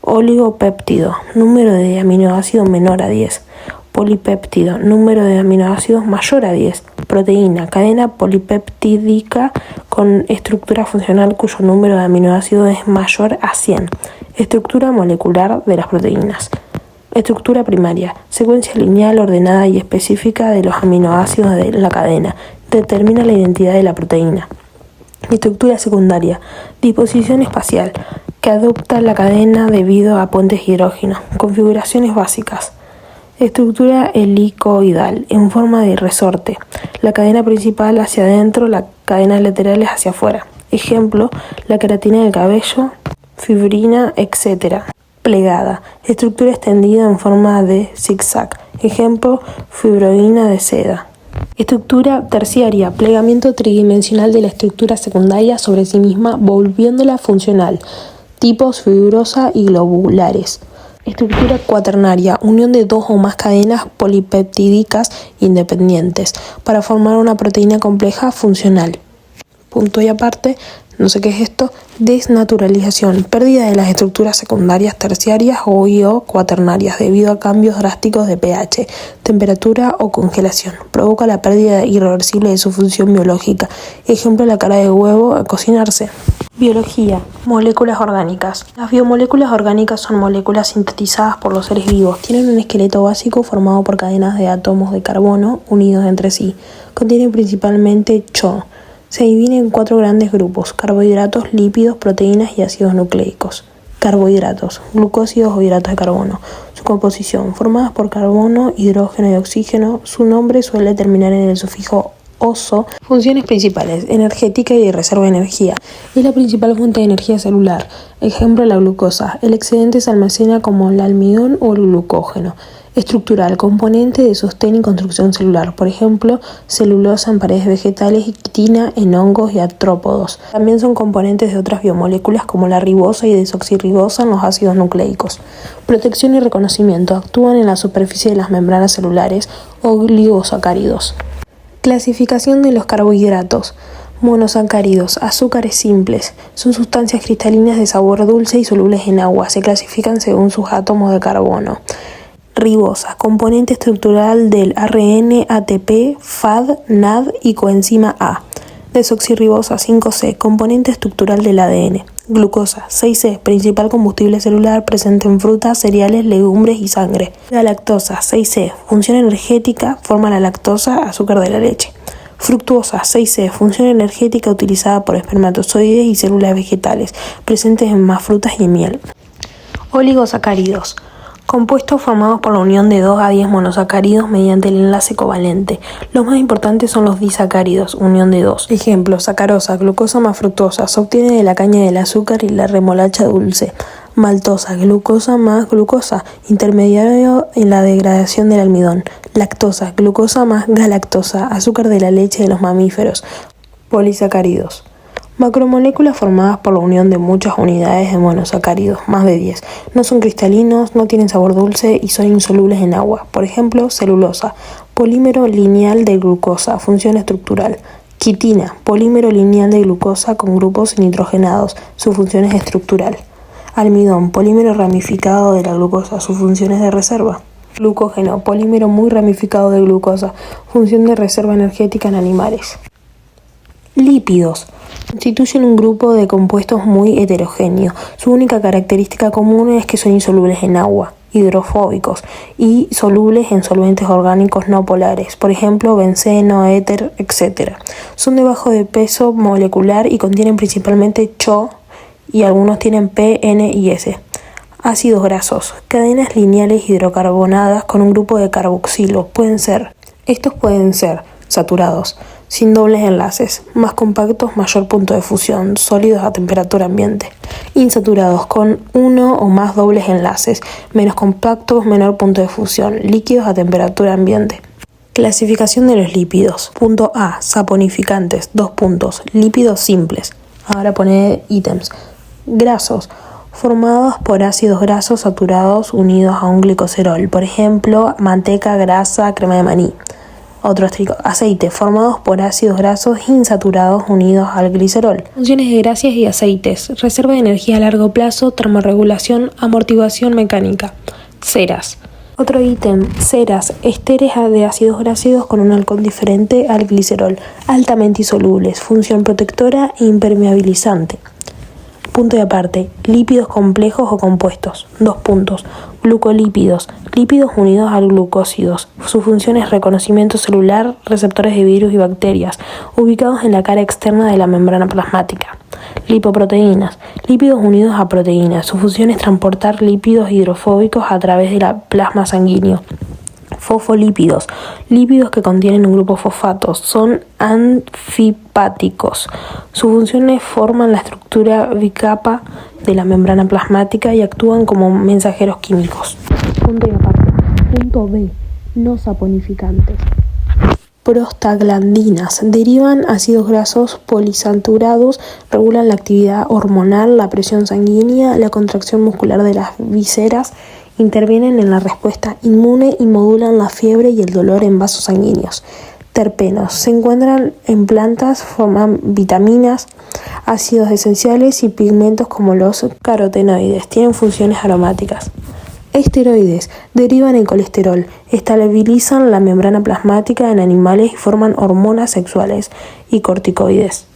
Oligopéptido, número de aminoácidos menor a 10. Polipéptido, número de aminoácidos mayor a 10. Proteína, cadena polipeptídica con estructura funcional cuyo número de aminoácidos es mayor a 100. Estructura molecular de las proteínas. Estructura primaria, secuencia lineal ordenada y específica de los aminoácidos de la cadena. Determina la identidad de la proteína. Estructura secundaria, disposición espacial, que adopta la cadena debido a puentes hidrógeno. Configuraciones básicas. Estructura helicoidal, en forma de resorte. La cadena principal hacia adentro, las cadenas laterales hacia afuera. Ejemplo, la queratina del cabello, fibrina, etc. Plegada, estructura extendida en forma de zigzag. Ejemplo, fibroína de seda. Estructura terciaria, plegamiento tridimensional de la estructura secundaria sobre sí misma, volviéndola funcional. Tipos fibrosa y globulares. Estructura cuaternaria, unión de dos o más cadenas polipeptídicas independientes para formar una proteína compleja funcional. Punto y aparte, no sé qué es esto. Desnaturalización, pérdida de las estructuras secundarias, terciarias o cuaternarias debido a cambios drásticos de pH, temperatura o congelación. Provoca la pérdida irreversible de su función biológica. Ejemplo, la clara de huevo al cocinarse. Biología. Moléculas orgánicas. Las biomoléculas orgánicas son moléculas sintetizadas por los seres vivos. Tienen un esqueleto básico formado por cadenas de átomos de carbono unidos entre sí. Contienen principalmente CHO. Se divide en 4 grandes grupos: carbohidratos, lípidos, proteínas y ácidos nucleicos. Carbohidratos, glucósidos o hidratos de carbono. Su composición, formadas por carbono, hidrógeno y oxígeno. Su nombre suele terminar en el sufijo oso. Funciones principales: energética y de reserva de energía. Es la principal fuente de energía celular. Ejemplo, la glucosa. El excedente se almacena como el almidón o el glucógeno. Estructural, componente de sostén y construcción celular. Por ejemplo, celulosa en paredes vegetales y quitina en hongos y artrópodos. También son componentes de otras biomoléculas como la ribosa y desoxirribosa en los ácidos nucleicos. Protección y reconocimiento. Actúan en la superficie de las membranas celulares. Oligosacáridos. Clasificación de los carbohidratos. Monosacáridos, azúcares simples. Son sustancias cristalinas de sabor dulce y solubles en agua. Se clasifican según sus átomos de carbono. Ribosa, componente estructural del ARN, ATP, FAD, NAD y coenzima A. Desoxirribosa 5C, componente estructural del ADN. Glucosa 6C, principal combustible celular presente en frutas, cereales, legumbres y sangre. Galactosa 6C, función energética, forma la lactosa, azúcar de la leche. Fructuosa 6C, función energética utilizada por espermatozoides y células vegetales, presentes en más frutas y en miel. Oligosacáridos. Compuestos formados por la unión de 2 a 10 monosacáridos mediante el enlace covalente. Los más importantes son los disacáridos, unión de 2. Ejemplo, sacarosa, glucosa más fructosa. Se obtiene de la caña del azúcar y la remolacha dulce. Maltosa, glucosa más glucosa, intermediario en la degradación del almidón. Lactosa, glucosa más galactosa, azúcar de la leche de los mamíferos. Polisacáridos. Macromoléculas formadas por la unión de muchas unidades de monosacáridos, más de 10. No son cristalinos, no tienen sabor dulce y son insolubles en agua. Por ejemplo, celulosa, polímero lineal de glucosa, función estructural. Quitina, polímero lineal de glucosa con grupos nitrogenados, su función es estructural. Almidón, polímero ramificado de la glucosa, su función es de reserva. Glucógeno, polímero muy ramificado de glucosa, función de reserva energética en animales. Lípidos. Constituyen un grupo de compuestos muy heterogéneo. Su única característica común es que son insolubles en agua. hidrofóbicos y solubles en solventes orgánicos no polares, por ejemplo, benceno, éter, etc. Son de bajo de peso molecular y contienen principalmente CHO y algunos tienen P, N y S. Ácidos grasos, cadenas lineales hidrocarbonadas con un grupo de carboxilo. Estos pueden ser saturados, sin dobles enlaces, más compactos, mayor punto de fusión, sólidos a temperatura ambiente. Insaturados, con uno o más dobles enlaces, menos compactos, menor punto de fusión, líquidos a temperatura ambiente. Clasificación de los lípidos. Punto A, saponificantes, 2 puntos, lípidos simples. Ahora pone ítems. Grasos, formados por ácidos grasos saturados unidos a un glicoserol, por ejemplo, manteca, grasa, crema de maní. Otro asterisco, aceite, formados por ácidos grasos insaturados unidos al glicerol. Funciones de grasas y aceites, reserva de energía a largo plazo, termorregulación, amortiguación mecánica. Ceras. Otro ítem, ceras, ésteres de ácidos grasos con un alcohol diferente al glicerol, altamente insolubles, función protectora e impermeabilizante. Punto y aparte, lípidos complejos o compuestos, 2 puntos, glucolípidos, lípidos unidos a glucósidos, su función es reconocimiento celular, receptores de virus y bacterias, ubicados en la cara externa de la membrana plasmática. Lipoproteínas, lípidos unidos a proteínas, su función es transportar lípidos hidrofóbicos a través del plasma sanguíneo. Fosfolípidos, lípidos que contienen un grupo fosfato, son anfipáticos. Sus funciones forman la estructura bicapa de la membrana plasmática y actúan como mensajeros químicos. Punto y aparte. Punto B. No saponificantes. Prostaglandinas. Derivan ácidos grasos polisaturados, regulan la actividad hormonal, la presión sanguínea, la contracción muscular de las vísceras, intervienen en la respuesta inmune y modulan la fiebre y el dolor en vasos sanguíneos. Terpenos. Se encuentran en plantas, forman vitaminas, ácidos esenciales y pigmentos como los carotenoides. Tienen funciones aromáticas. Esteroides. Derivan en colesterol, estabilizan la membrana plasmática en animales y forman hormonas sexuales y corticoides.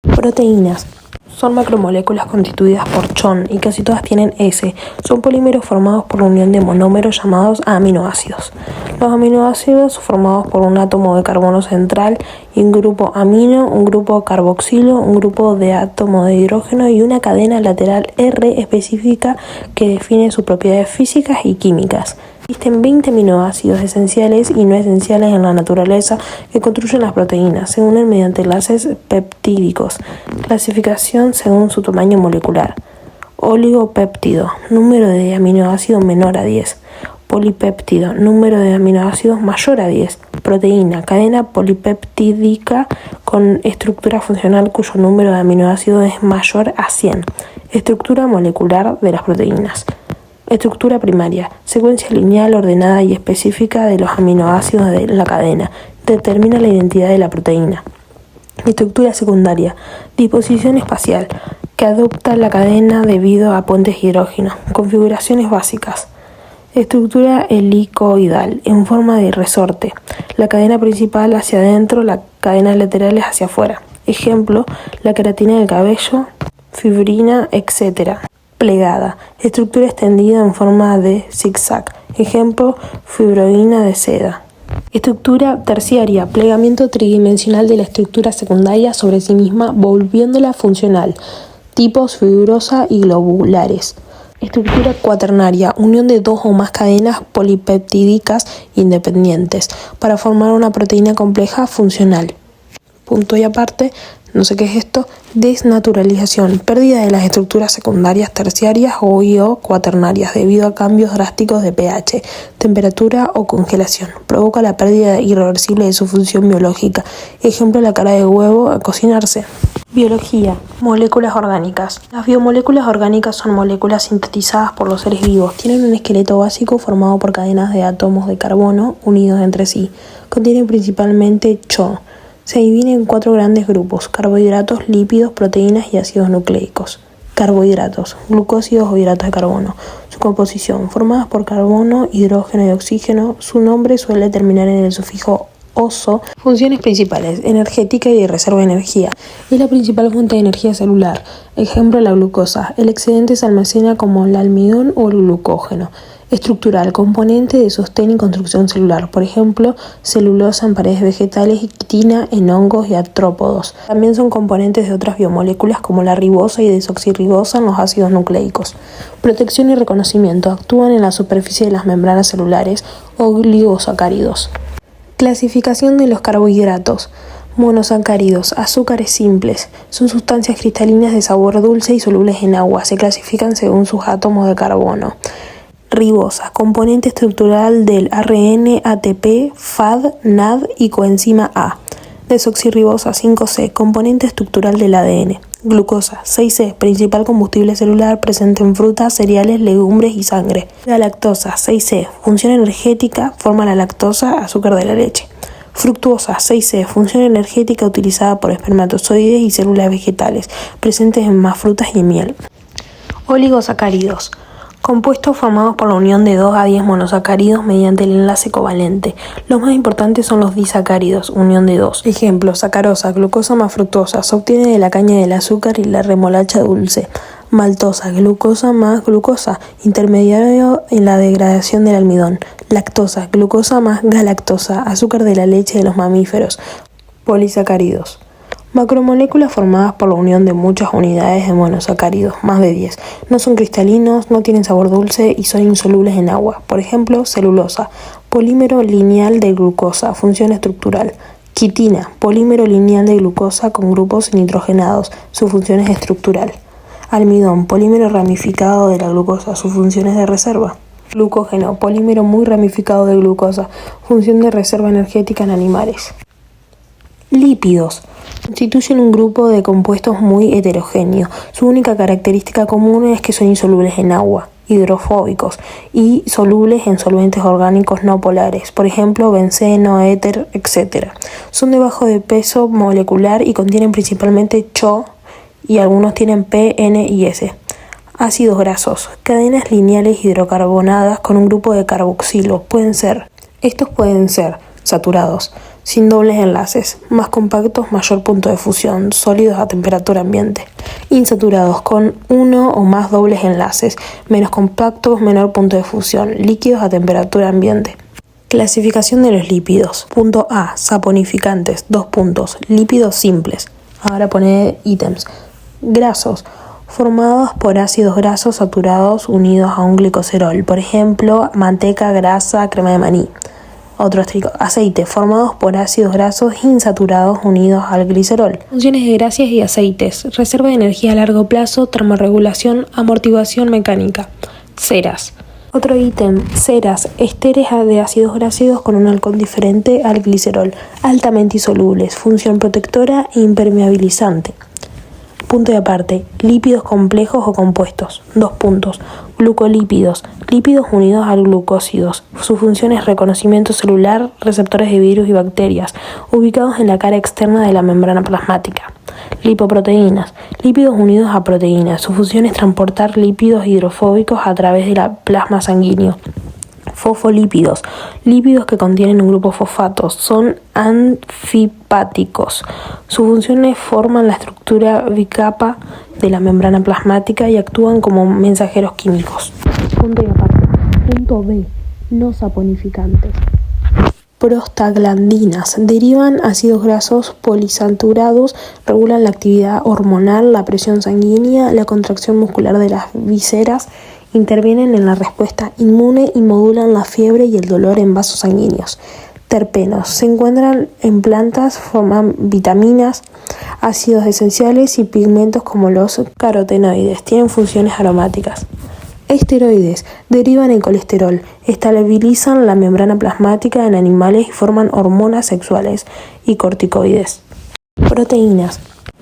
Proteínas. Son macromoléculas constituidas por CHON y casi todas tienen S. Son polímeros formados por la unión de monómeros llamados aminoácidos. Los aminoácidos formados por un átomo de carbono central y un grupo amino, un grupo carboxilo, un grupo de átomo de hidrógeno y una cadena lateral R específica que define sus propiedades físicas y químicas. Existen 20 aminoácidos esenciales y no esenciales en la naturaleza que construyen las proteínas. Se unen mediante enlaces peptídicos. Clasificación según su tamaño molecular. Oligopéptido, número de aminoácidos menor a 10. Polipéptido, número de aminoácidos mayor a 10. Proteína, cadena polipeptídica con estructura funcional cuyo número de aminoácidos es mayor a 100. Estructura molecular de las proteínas. Estructura primaria, secuencia lineal ordenada y específica de los aminoácidos de la cadena. Determina la identidad de la proteína. Estructura secundaria, disposición espacial, que adopta la cadena debido a puentes de hidrógeno. Configuraciones básicas. Estructura helicoidal, en forma de resorte. La cadena principal hacia adentro, las cadenas laterales hacia afuera. Ejemplo, la queratina del cabello, fibrina, etc. Plegada, estructura extendida en forma de zigzag. Ejemplo, fibroína de seda. Estructura terciaria, plegamiento tridimensional de la estructura secundaria sobre sí misma, volviéndola funcional. Tipos fibrosa y globulares. Estructura cuaternaria, unión de 2 o más cadenas polipeptídicas independientes para formar una proteína compleja funcional. Punto y aparte. No sé qué es esto. Desnaturalización, pérdida de las estructuras secundarias, terciarias o cuaternarias debido a cambios drásticos de pH, temperatura o congelación. Provoca la pérdida irreversible de su función biológica. Ejemplo, la cara de huevo a cocinarse. Biología. Moléculas orgánicas. Las biomoléculas orgánicas son moléculas sintetizadas por los seres vivos. Tienen un esqueleto básico formado por cadenas de átomos de carbono unidos entre sí. Contienen principalmente CHO. Se divide en 4 grandes grupos: carbohidratos, lípidos, proteínas y ácidos nucleicos. Carbohidratos, glucósidos o hidratos de carbono. Su composición, formadas por carbono, hidrógeno y oxígeno. Su nombre suele terminar en el sufijo oso. Funciones principales: energética y de reserva de energía. Es la principal fuente de energía celular. Ejemplo, la glucosa. El excedente se almacena como el almidón o el glucógeno. Estructural, componente de sostén y construcción celular. Por ejemplo, celulosa en paredes vegetales y quitina en hongos y artrópodos. También son componentes de otras biomoléculas como la ribosa y desoxirribosa en los ácidos nucleicos. Protección y reconocimiento. Actúan en la superficie de las membranas celulares oligosacáridos. Clasificación de los carbohidratos. Monosacáridos, azúcares simples. Son sustancias cristalinas de sabor dulce y solubles en agua. Se clasifican según sus átomos de carbono. Ribosa, componente estructural del ARN, ATP, FAD, NAD y coenzima A. Desoxirribosa 5C, componente estructural del ADN. Glucosa 6C, principal combustible celular presente en frutas, cereales, legumbres y sangre. Galactosa 6C, función energética, forma la lactosa, azúcar de la leche. Fructuosa 6C, función energética utilizada por espermatozoides y células vegetales, presentes en más frutas y en miel. Oligosacáridos. Compuestos formados por la unión de 2 a 10 monosacáridos mediante el enlace covalente. Los más importantes son los disacáridos, unión de 2. Ejemplo, sacarosa, glucosa más fructosa, se obtiene de la caña del azúcar y la remolacha dulce. Maltosa, glucosa más glucosa, intermediario en la degradación del almidón. Lactosa, glucosa más galactosa, azúcar de la leche de los mamíferos. Polisacáridos. Macromoléculas formadas por la unión de muchas unidades de monosacáridos, más de 10. No son cristalinos, no tienen sabor dulce y son insolubles en agua. Por ejemplo, celulosa, polímero lineal de glucosa, función estructural. Quitina, polímero lineal de glucosa con grupos nitrogenados, su función es estructural. Almidón, polímero ramificado de la glucosa, su función es de reserva. Glucógeno, polímero muy ramificado de glucosa, función de reserva energética en animales. Lípidos. Constituyen un grupo de compuestos muy heterogéneo. Su única característica común es que son insolubles en agua, hidrofóbicos, y solubles en solventes orgánicos no polares, por ejemplo, benceno, éter, etc. Son de bajo de peso molecular y contienen principalmente CHO y algunos tienen P, N y S. Ácidos grasos. Cadenas lineales hidrocarbonadas con un grupo de carboxilo. Estos pueden ser saturados, sin dobles enlaces, más compactos, mayor punto de fusión, sólidos a temperatura ambiente. Insaturados, con uno o más dobles enlaces, menos compactos, menor punto de fusión, líquidos a temperatura ambiente. Clasificación de los lípidos. Punto A, saponificantes, 2 puntos, lípidos simples. Ahora pone ítems. Grasos, formados por ácidos grasos saturados unidos a un glicoserol, por ejemplo, manteca, grasa, crema de maní. Otro asterisco. Aceite, formados por ácidos grasos insaturados unidos al glicerol. Funciones de grasas y aceites. Reserva de energía a largo plazo, termorregulación, amortiguación mecánica. Ceras. Otro ítem. Ceras, ésteres de ácidos grasos con un alcohol diferente al glicerol. Altamente insolubles. Función protectora e impermeabilizante. Punto y aparte, lípidos complejos o compuestos, 2 puntos, glucolípidos, lípidos unidos a glucósidos, su función es reconocimiento celular, receptores de virus y bacterias, ubicados en la cara externa de la membrana plasmática. Lipoproteínas, lípidos unidos a proteínas, su función es transportar lípidos hidrofóbicos a través del plasma sanguíneo. Fosfolípidos, lípidos que contienen un grupo fosfato, son anfipáticos. Sus funciones forman la estructura bicapa de la membrana plasmática y actúan como mensajeros químicos. Punto y aparte. Punto B. No saponificantes. Prostaglandinas. Derivan ácidos grasos polisaturados, regulan la actividad hormonal, la presión sanguínea, la contracción muscular de las vísceras, intervienen en la respuesta inmune y modulan la fiebre y el dolor en vasos sanguíneos. Terpenos. Se encuentran en plantas, forman vitaminas, ácidos esenciales y pigmentos como los carotenoides. Tienen funciones aromáticas. Esteroides. Derivan en colesterol. Estabilizan la membrana plasmática en animales y forman hormonas sexuales y corticoides. Proteínas.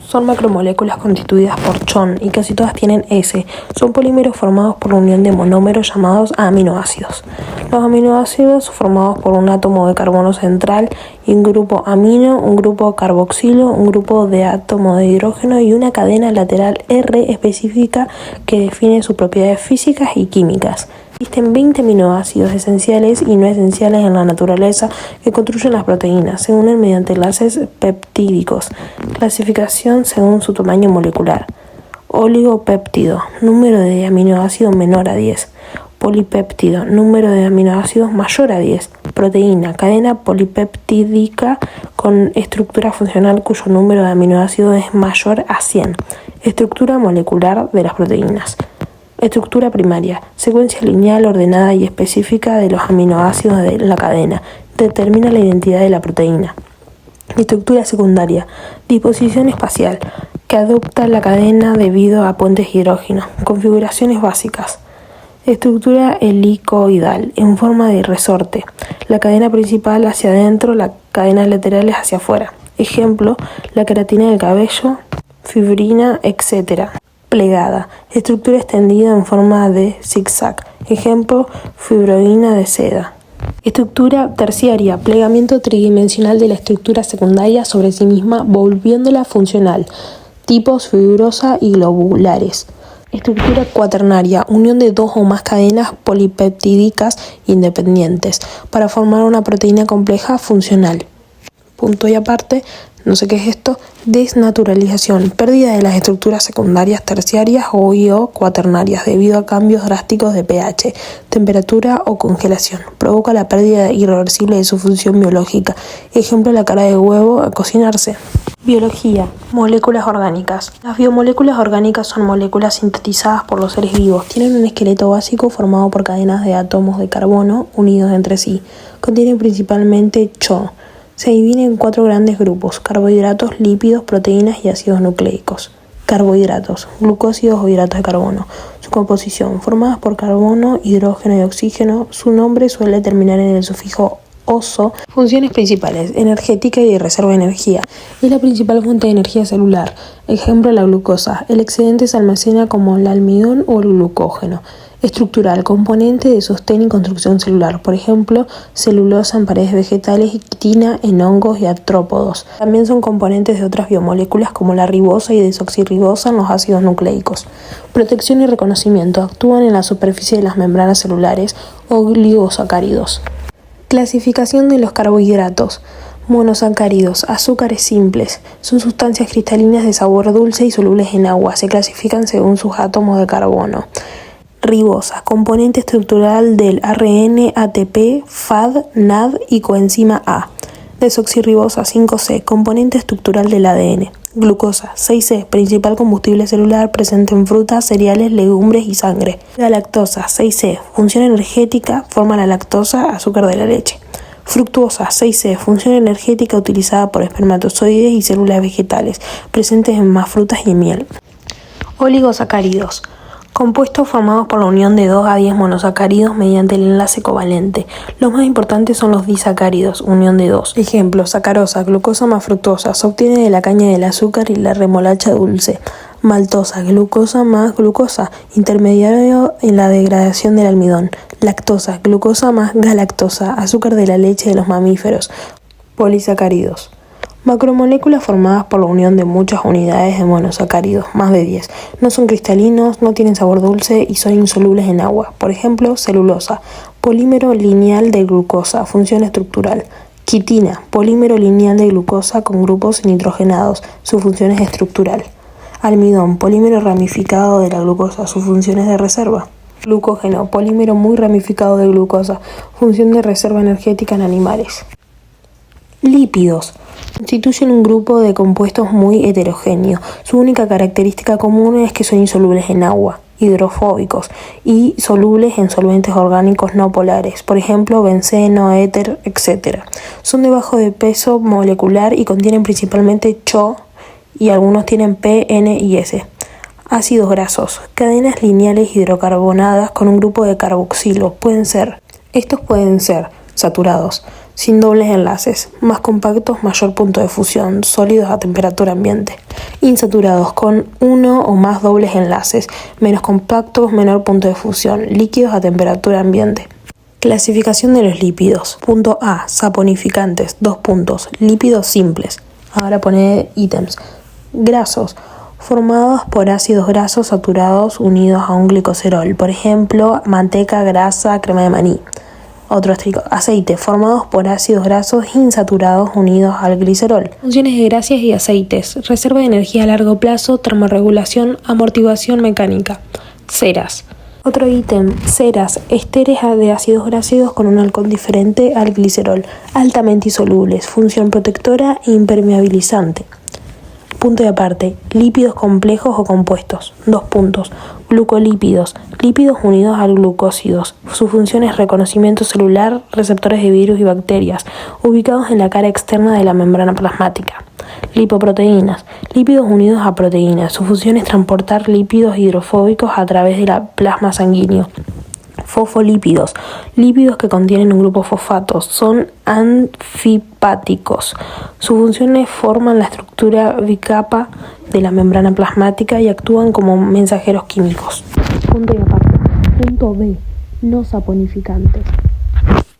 Son macromoléculas constituidas por CHON y casi todas tienen S. Son polímeros formados por la unión de monómeros llamados aminoácidos. Los aminoácidos son formados por un átomo de carbono central y un grupo amino, un grupo carboxilo, un grupo de átomo de hidrógeno y una cadena lateral R específica que define sus propiedades físicas y químicas. Existen 20 aminoácidos esenciales y no esenciales en la naturaleza que construyen las proteínas. Se unen mediante enlaces peptídicos. Clasificación según su tamaño molecular. Oligopéptido, número de aminoácidos menor a 10. polipéptido, número de aminoácidos mayor a 10. Proteína, cadena polipeptídica con estructura funcional cuyo número de aminoácidos es mayor a 100. Estructura molecular de las proteínas. Estructura primaria, secuencia lineal ordenada y específica de los aminoácidos de la cadena. Determina la identidad de la proteína. Estructura secundaria, disposición espacial, que adopta la cadena debido a puentes hidrógeno. Configuraciones básicas. Estructura helicoidal, en forma de resorte. La cadena principal hacia adentro, las cadenas laterales hacia afuera. Ejemplo, la queratina del cabello, fibrina, etc. Plegada, estructura extendida en forma de zigzag. Ejemplo, fibroína de seda. Estructura terciaria, plegamiento tridimensional de la estructura secundaria sobre sí misma, volviéndola funcional. Tipos fibrosa y globulares. Estructura cuaternaria, unión de dos o más cadenas polipeptídicas independientes para formar una proteína compleja funcional. Punto y aparte, no sé qué es esto, desnaturalización, pérdida de las estructuras secundarias, terciarias o cuaternarias debido a cambios drásticos de pH, temperatura o congelación. Provoca la pérdida irreversible de su función biológica. Ejemplo, la clara de huevo a cocinarse. Biología. Moléculas orgánicas. Las biomoléculas orgánicas son moléculas sintetizadas por los seres vivos. Tienen un esqueleto básico formado por cadenas de átomos de carbono unidos entre sí. Contienen principalmente CHO. Se divide en 4 grandes grupos: carbohidratos, lípidos, proteínas y ácidos nucleicos. Carbohidratos, glucósidos o hidratos de carbono. Su composición, formadas por carbono, hidrógeno y oxígeno. Su nombre suele terminar en el sufijo oso. Funciones principales: energética y de reserva de energía. Es la principal fuente de energía celular. Ejemplo, la glucosa. El excedente se almacena como el almidón o el glucógeno. Estructural, componente de sostén y construcción celular. Por ejemplo, celulosa en paredes vegetales y quitina en hongos y artrópodos. También son componentes de otras biomoléculas como la ribosa y desoxirribosa en los ácidos nucleicos. Protección y reconocimiento. Actúan en la superficie de las membranas celulares. Oligosacáridos. Clasificación de los carbohidratos. Monosacáridos, azúcares simples. Son sustancias cristalinas de sabor dulce y solubles en agua. Se clasifican según sus átomos de carbono. Ribosa, componente estructural del ARN, ATP, FAD, NAD y coenzima A. Desoxirribosa 5C, componente estructural del ADN. Glucosa 6C, principal combustible celular presente en frutas, cereales, legumbres y sangre. Galactosa 6C, función energética, forma la lactosa, azúcar de la leche. Fructuosa 6C, función energética utilizada por espermatozoides y células vegetales, presentes en más frutas y en miel. Oligosacáridos. Compuestos formados por la unión de 2 a 10 monosacáridos mediante el enlace covalente. Los más importantes son los disacáridos, unión de 2. Ejemplo, sacarosa, glucosa más fructosa, se obtiene de la caña del azúcar y la remolacha dulce. Maltosa, glucosa más glucosa, intermediario en la degradación del almidón. Lactosa, glucosa más galactosa, azúcar de la leche de los mamíferos. Polisacáridos. Macromoléculas formadas por la unión de muchas unidades de monosacáridos, más de 10. No son cristalinos, no tienen sabor dulce y son insolubles en agua. Por ejemplo, celulosa, polímero lineal de glucosa, función estructural. Quitina, polímero lineal de glucosa con grupos nitrogenados, su función es estructural. Almidón, polímero ramificado de la glucosa, su función es de reserva. Glucógeno, polímero muy ramificado de glucosa, función de reserva energética en animales. Lípidos. Constituyen un grupo de compuestos muy heterogéneo. Su única característica común es que son insolubles en agua, hidrofóbicos y solubles en solventes orgánicos no polares, por ejemplo, benceno, éter, etc. Son de bajo de peso molecular y contienen principalmente CHO y algunos tienen P, N y S. Ácidos grasos. Cadenas lineales hidrocarbonadas con un grupo de carboxilo. Estos pueden ser saturados, sin dobles enlaces, más compactos, mayor punto de fusión, sólidos a temperatura ambiente. Insaturados, con uno o más dobles enlaces, menos compactos, menor punto de fusión, líquidos a temperatura ambiente. Clasificación de los lípidos. Punto A, saponificantes, 2 puntos, lípidos simples. Ahora pone ítems. Grasos, formados por ácidos grasos saturados unidos a un glicoserol, por ejemplo, manteca, grasa, crema de maní. Otro asterisco, aceite, formados por ácidos grasos insaturados unidos al glicerol. Funciones de grasas y aceites, reserva de energía a largo plazo, termorregulación, amortiguación mecánica. Ceras, Otro ítem, ceras, esteres de ácidos graseosos con un alcohol diferente al glicerol, altamente insolubles, función protectora e impermeabilizante. Punto y aparte, lípidos complejos o compuestos. 2 puntos. Glucolípidos, lípidos unidos a glucósidos. Su función es reconocimiento celular, receptores de virus y bacterias, ubicados en la cara externa de la membrana plasmática. Lipoproteínas, lípidos unidos a proteínas. Su función es transportar lípidos hidrofóbicos a través del plasma sanguíneo. Fosfolípidos, lípidos que contienen un grupo fosfato, son anfipáticos. Sus funciones forman la estructura bicapa de la membrana plasmática y actúan como mensajeros químicos. Punto y aparte. Punto B. No saponificantes.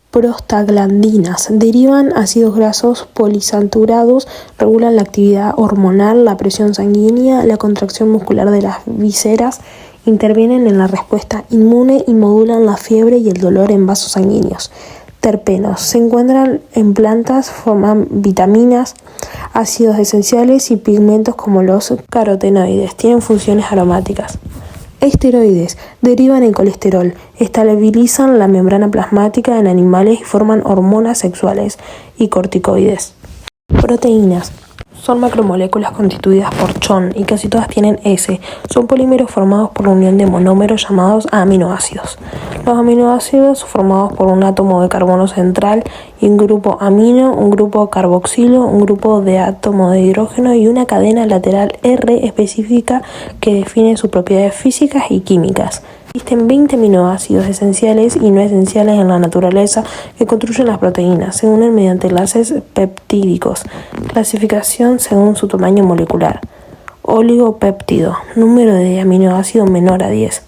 Prostaglandinas. Derivan ácidos grasos poliinsaturados, regulan la actividad hormonal, la presión sanguínea, la contracción muscular de las vísceras, intervienen en la respuesta inmune y modulan la fiebre y el dolor en vasos sanguíneos. Terpenos. Se encuentran en plantas, forman vitaminas, ácidos esenciales y pigmentos como los carotenoides. Tienen funciones aromáticas. Esteroides. Derivan en colesterol, estabilizan la membrana plasmática en animales y forman hormonas sexuales y corticoides. Proteínas. Son macromoléculas constituidas por CHON y casi todas tienen S. Son polímeros formados por la unión de monómeros llamados aminoácidos. Los aminoácidos formados por un átomo de carbono central y un grupo amino, un grupo carboxilo, un grupo de átomo de hidrógeno y una cadena lateral R específica que define sus propiedades físicas y químicas. Existen 20 aminoácidos esenciales y no esenciales en la naturaleza que construyen las proteínas. Se unen mediante enlaces peptídicos. Clasificación según su tamaño molecular. Oligopéptido, número de aminoácidos menor a 10.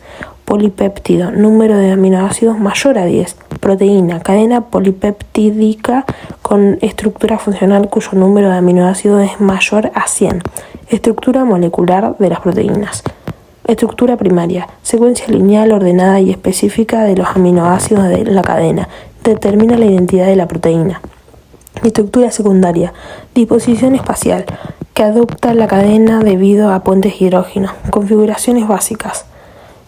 Polipéptido, número de aminoácidos mayor a 10. Proteína, cadena polipeptídica con estructura funcional cuyo número de aminoácidos es mayor a 100. Estructura molecular de las proteínas. Estructura primaria, secuencia lineal ordenada y específica de los aminoácidos de la cadena. Determina la identidad de la proteína. Estructura secundaria, disposición espacial, que adopta la cadena debido a puentes hidrógeno. Configuraciones básicas.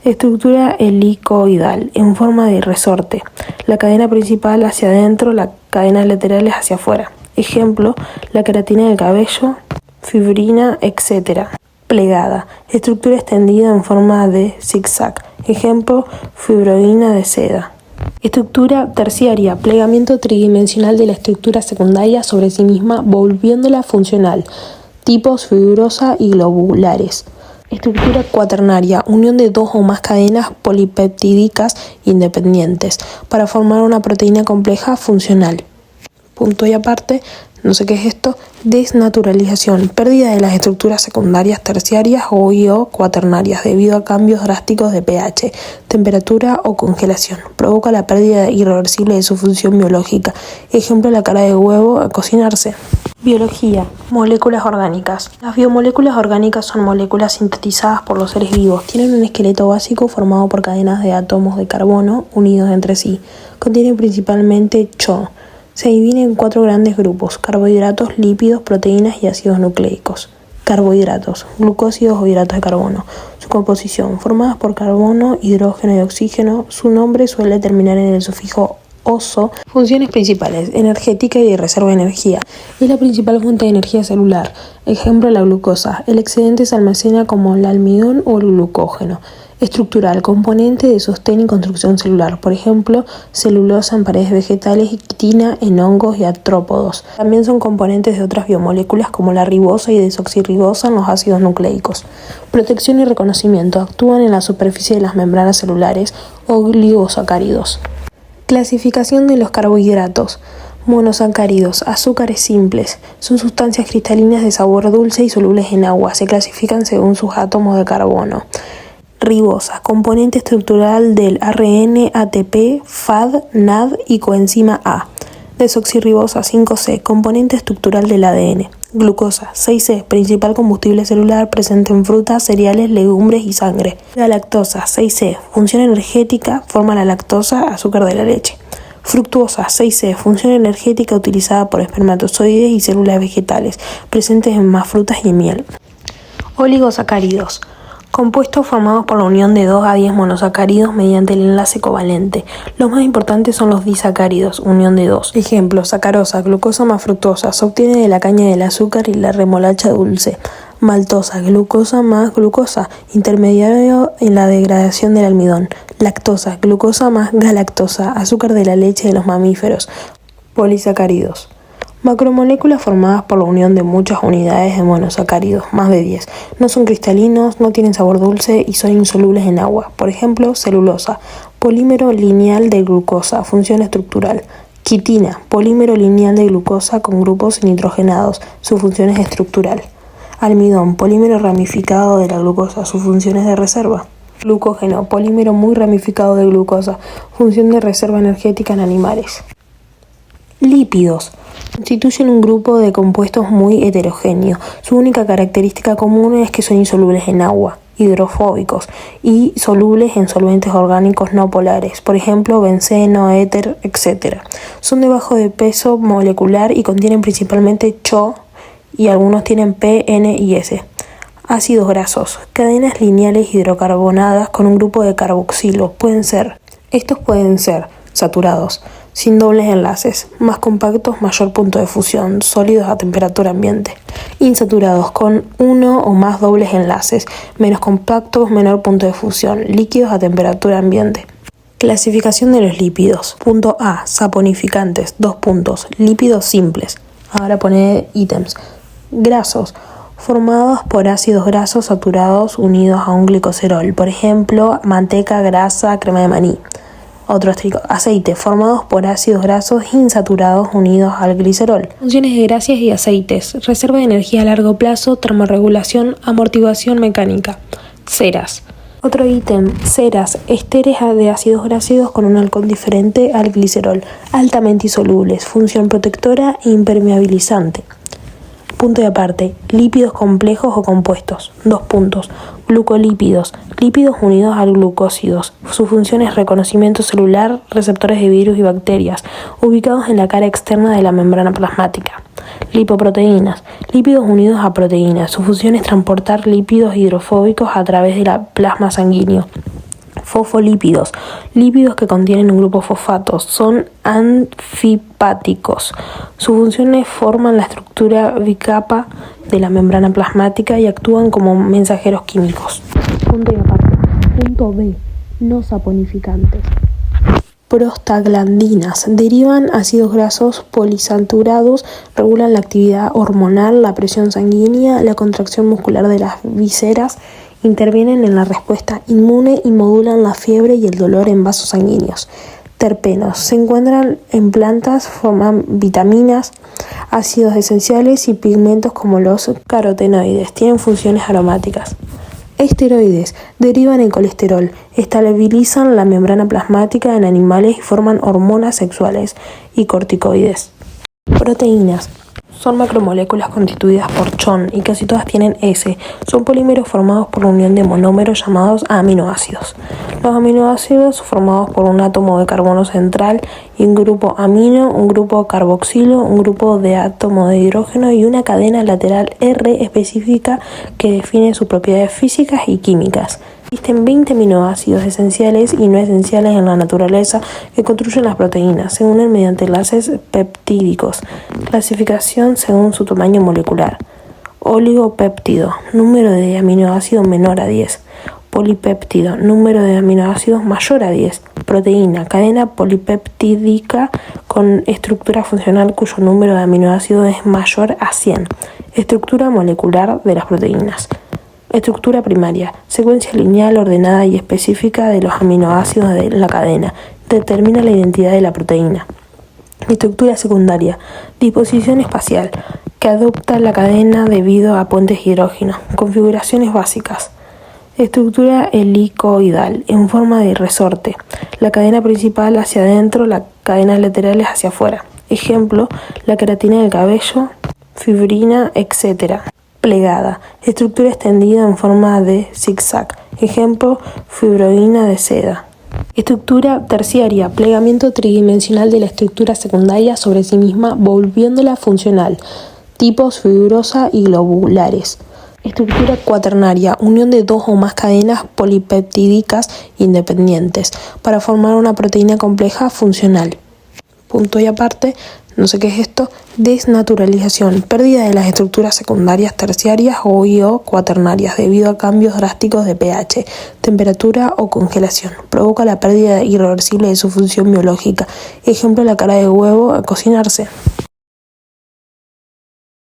Estructura helicoidal, en forma de resorte. La cadena principal hacia adentro, las cadenas laterales hacia afuera. Ejemplo, la queratina del cabello, fibrina, etc. Plegada, estructura extendida en forma de zigzag. Ejemplo, fibroína de seda. Estructura terciaria, plegamiento tridimensional de la estructura secundaria sobre sí misma, volviéndola funcional. Tipos fibrosa y globulares. Estructura cuaternaria, unión de 2 o más cadenas polipeptídicas independientes para formar una proteína compleja funcional. Punto y aparte. No sé qué es esto. Desnaturalización, pérdida de las estructuras secundarias, terciarias o cuaternarias debido a cambios drásticos de pH, temperatura o congelación. Provoca la pérdida irreversible de su función biológica. Ejemplo, la clara de huevo a cocinarse. Biología. Moléculas orgánicas. Las biomoléculas orgánicas son moléculas sintetizadas por los seres vivos. Tienen un esqueleto básico formado por cadenas de átomos de carbono unidos entre sí. Contienen principalmente CHO. Se divide en 4 grandes grupos: carbohidratos, lípidos, proteínas y ácidos nucleicos. Carbohidratos, glucósidos o hidratos de carbono. Su composición, formadas por carbono, hidrógeno y oxígeno. Su nombre suele terminar en el sufijo oso. Funciones principales: energética y de reserva de energía. Es la principal fuente de energía celular. Ejemplo, la glucosa. El excedente se almacena como el almidón o el glucógeno. Estructural, componente de sostén y construcción celular. Por ejemplo, celulosa en paredes vegetales y quitina en hongos y artrópodos. También son componentes de otras biomoléculas como la ribosa y desoxirribosa en los ácidos nucleicos. Protección y reconocimiento. Actúan en la superficie de las membranas celulares. Oligosacáridos. Clasificación de los carbohidratos. Monosacáridos, azúcares simples. Son sustancias cristalinas de sabor dulce y solubles en agua. Se clasifican según sus átomos de carbono. Ribosa, componente estructural del ARN, ATP, FAD, NAD y coenzima A. Desoxirribosa 5C, componente estructural del ADN. Glucosa 6C, principal combustible celular presente en frutas, cereales, legumbres y sangre. La lactosa 6C, función energética, forma la lactosa, azúcar de la leche. Fructuosa 6C, función energética utilizada por espermatozoides y células vegetales, presentes en más frutas y en miel. Oligosacáridos, Compuestos formados por la unión de 2 a 10 monosacáridos mediante el enlace covalente. Los más importantes son los disacáridos, unión de 2. Ejemplo, sacarosa, glucosa más fructosa, se obtiene de la caña del azúcar y la remolacha dulce. Maltosa, glucosa más glucosa, intermediario en la degradación del almidón. Lactosa, glucosa más galactosa, azúcar de la leche de los mamíferos. Polisacáridos. Macromoléculas formadas por la unión de muchas unidades de monosacáridos, más de 10. No son cristalinos, no tienen sabor dulce y son insolubles en agua. Por ejemplo, celulosa, polímero lineal de glucosa, función estructural. Quitina, polímero lineal de glucosa con grupos nitrogenados, su función es estructural. Almidón, polímero ramificado de la glucosa, sus funciones de reserva. Glucógeno, polímero muy ramificado de glucosa, función de reserva energética en animales. Lípidos. Constituyen un grupo de compuestos muy heterogéneo. Su única característica común es que son insolubles en agua, hidrofóbicos y solubles en solventes orgánicos no polares, por ejemplo, benceno, éter, etc. Son de bajo de peso molecular y contienen principalmente CHO y algunos tienen P, N y S. Ácidos grasos. Cadenas lineales hidrocarbonadas con un grupo de carboxilo. Estos pueden ser saturados, sin dobles enlaces, más compactos, mayor punto de fusión, sólidos a temperatura ambiente. Insaturados, con uno o más dobles enlaces, menos compactos, menor punto de fusión, líquidos a temperatura ambiente. Clasificación de los lípidos. Punto A, saponificantes, 2 puntos, lípidos simples. Ahora pone ítems. Grasos, formados por ácidos grasos saturados unidos a un glicoserol, por ejemplo, manteca, grasa, crema de maní. Otro asterisco, aceite, formados por ácidos grasos insaturados unidos al glicerol. Funciones de grasas y aceites, reserva de energía a largo plazo, termorregulación, amortiguación mecánica. Ceras. Otro ítem, ceras, ésteres de ácidos grasos con un alcohol diferente al glicerol, altamente insolubles, función protectora e impermeabilizante. Punto y aparte, lípidos complejos o compuestos, 2 puntos, glucolípidos, lípidos unidos a glucósidos, su función es reconocimiento celular, receptores de virus y bacterias, ubicados en la cara externa de la membrana plasmática. Lipoproteínas, lípidos unidos a proteínas, su función es transportar lípidos hidrofóbicos a través del plasma sanguíneo. Fosfolípidos, lípidos que contienen un grupo fosfato, son anfipáticos. Sus funciones forman la estructura bicapa de la membrana plasmática y actúan como mensajeros químicos. Punto y aparte. Punto B. No saponificantes. Prostaglandinas. Derivan ácidos grasos polisaturados, regulan la actividad hormonal, la presión sanguínea, la contracción muscular de las vísceras, intervienen en la respuesta inmune y modulan la fiebre y el dolor en vasos sanguíneos. Terpenos. Se encuentran en plantas, forman vitaminas, ácidos esenciales y pigmentos como los carotenoides. Tienen funciones aromáticas. Esteroides. Derivan en colesterol, estabilizan la membrana plasmática en animales y forman hormonas sexuales y corticoides. Proteínas. Son macromoléculas constituidas por CHON y casi todas tienen S. Son polímeros formados por la unión de monómeros llamados aminoácidos. Los aminoácidos formados por un átomo de carbono central y un grupo amino, un grupo carboxilo, un grupo de átomo de hidrógeno y una cadena lateral R específica que define sus propiedades físicas y químicas. Existen 20 aminoácidos esenciales y no esenciales en la naturaleza que construyen las proteínas. Se unen mediante enlaces peptídicos. Clasificación según su tamaño molecular. Oligopéptido, número de aminoácidos menor a 10. Polipéptido, número de aminoácidos mayor a 10. Proteína, cadena polipeptídica con estructura funcional cuyo número de aminoácidos es mayor a 100. Estructura molecular de las proteínas. Estructura primaria, secuencia lineal ordenada y específica de los aminoácidos de la cadena. Determina la identidad de la proteína. Estructura secundaria, disposición espacial, que adopta la cadena debido a puentes de hidrógeno. Configuraciones básicas. Estructura helicoidal, en forma de resorte. La cadena principal hacia adentro, las cadenas laterales hacia afuera. Ejemplo, la queratina del cabello, fibrina, etc. Plegada, estructura extendida en forma de zigzag. Ejemplo, fibroína de seda. Estructura terciaria, plegamiento tridimensional de la estructura secundaria sobre sí misma, volviéndola funcional. Tipos fibrosa y globulares. Estructura cuaternaria, unión de dos o más cadenas polipeptídicas independientes para formar una proteína compleja funcional. Punto y aparte, no sé qué es esto, desnaturalización, pérdida de las estructuras secundarias, terciarias o cuaternarias debido a cambios drásticos de pH, temperatura o congelación. Provoca la pérdida irreversible de su función biológica. Ejemplo, la clara de huevo al cocinarse.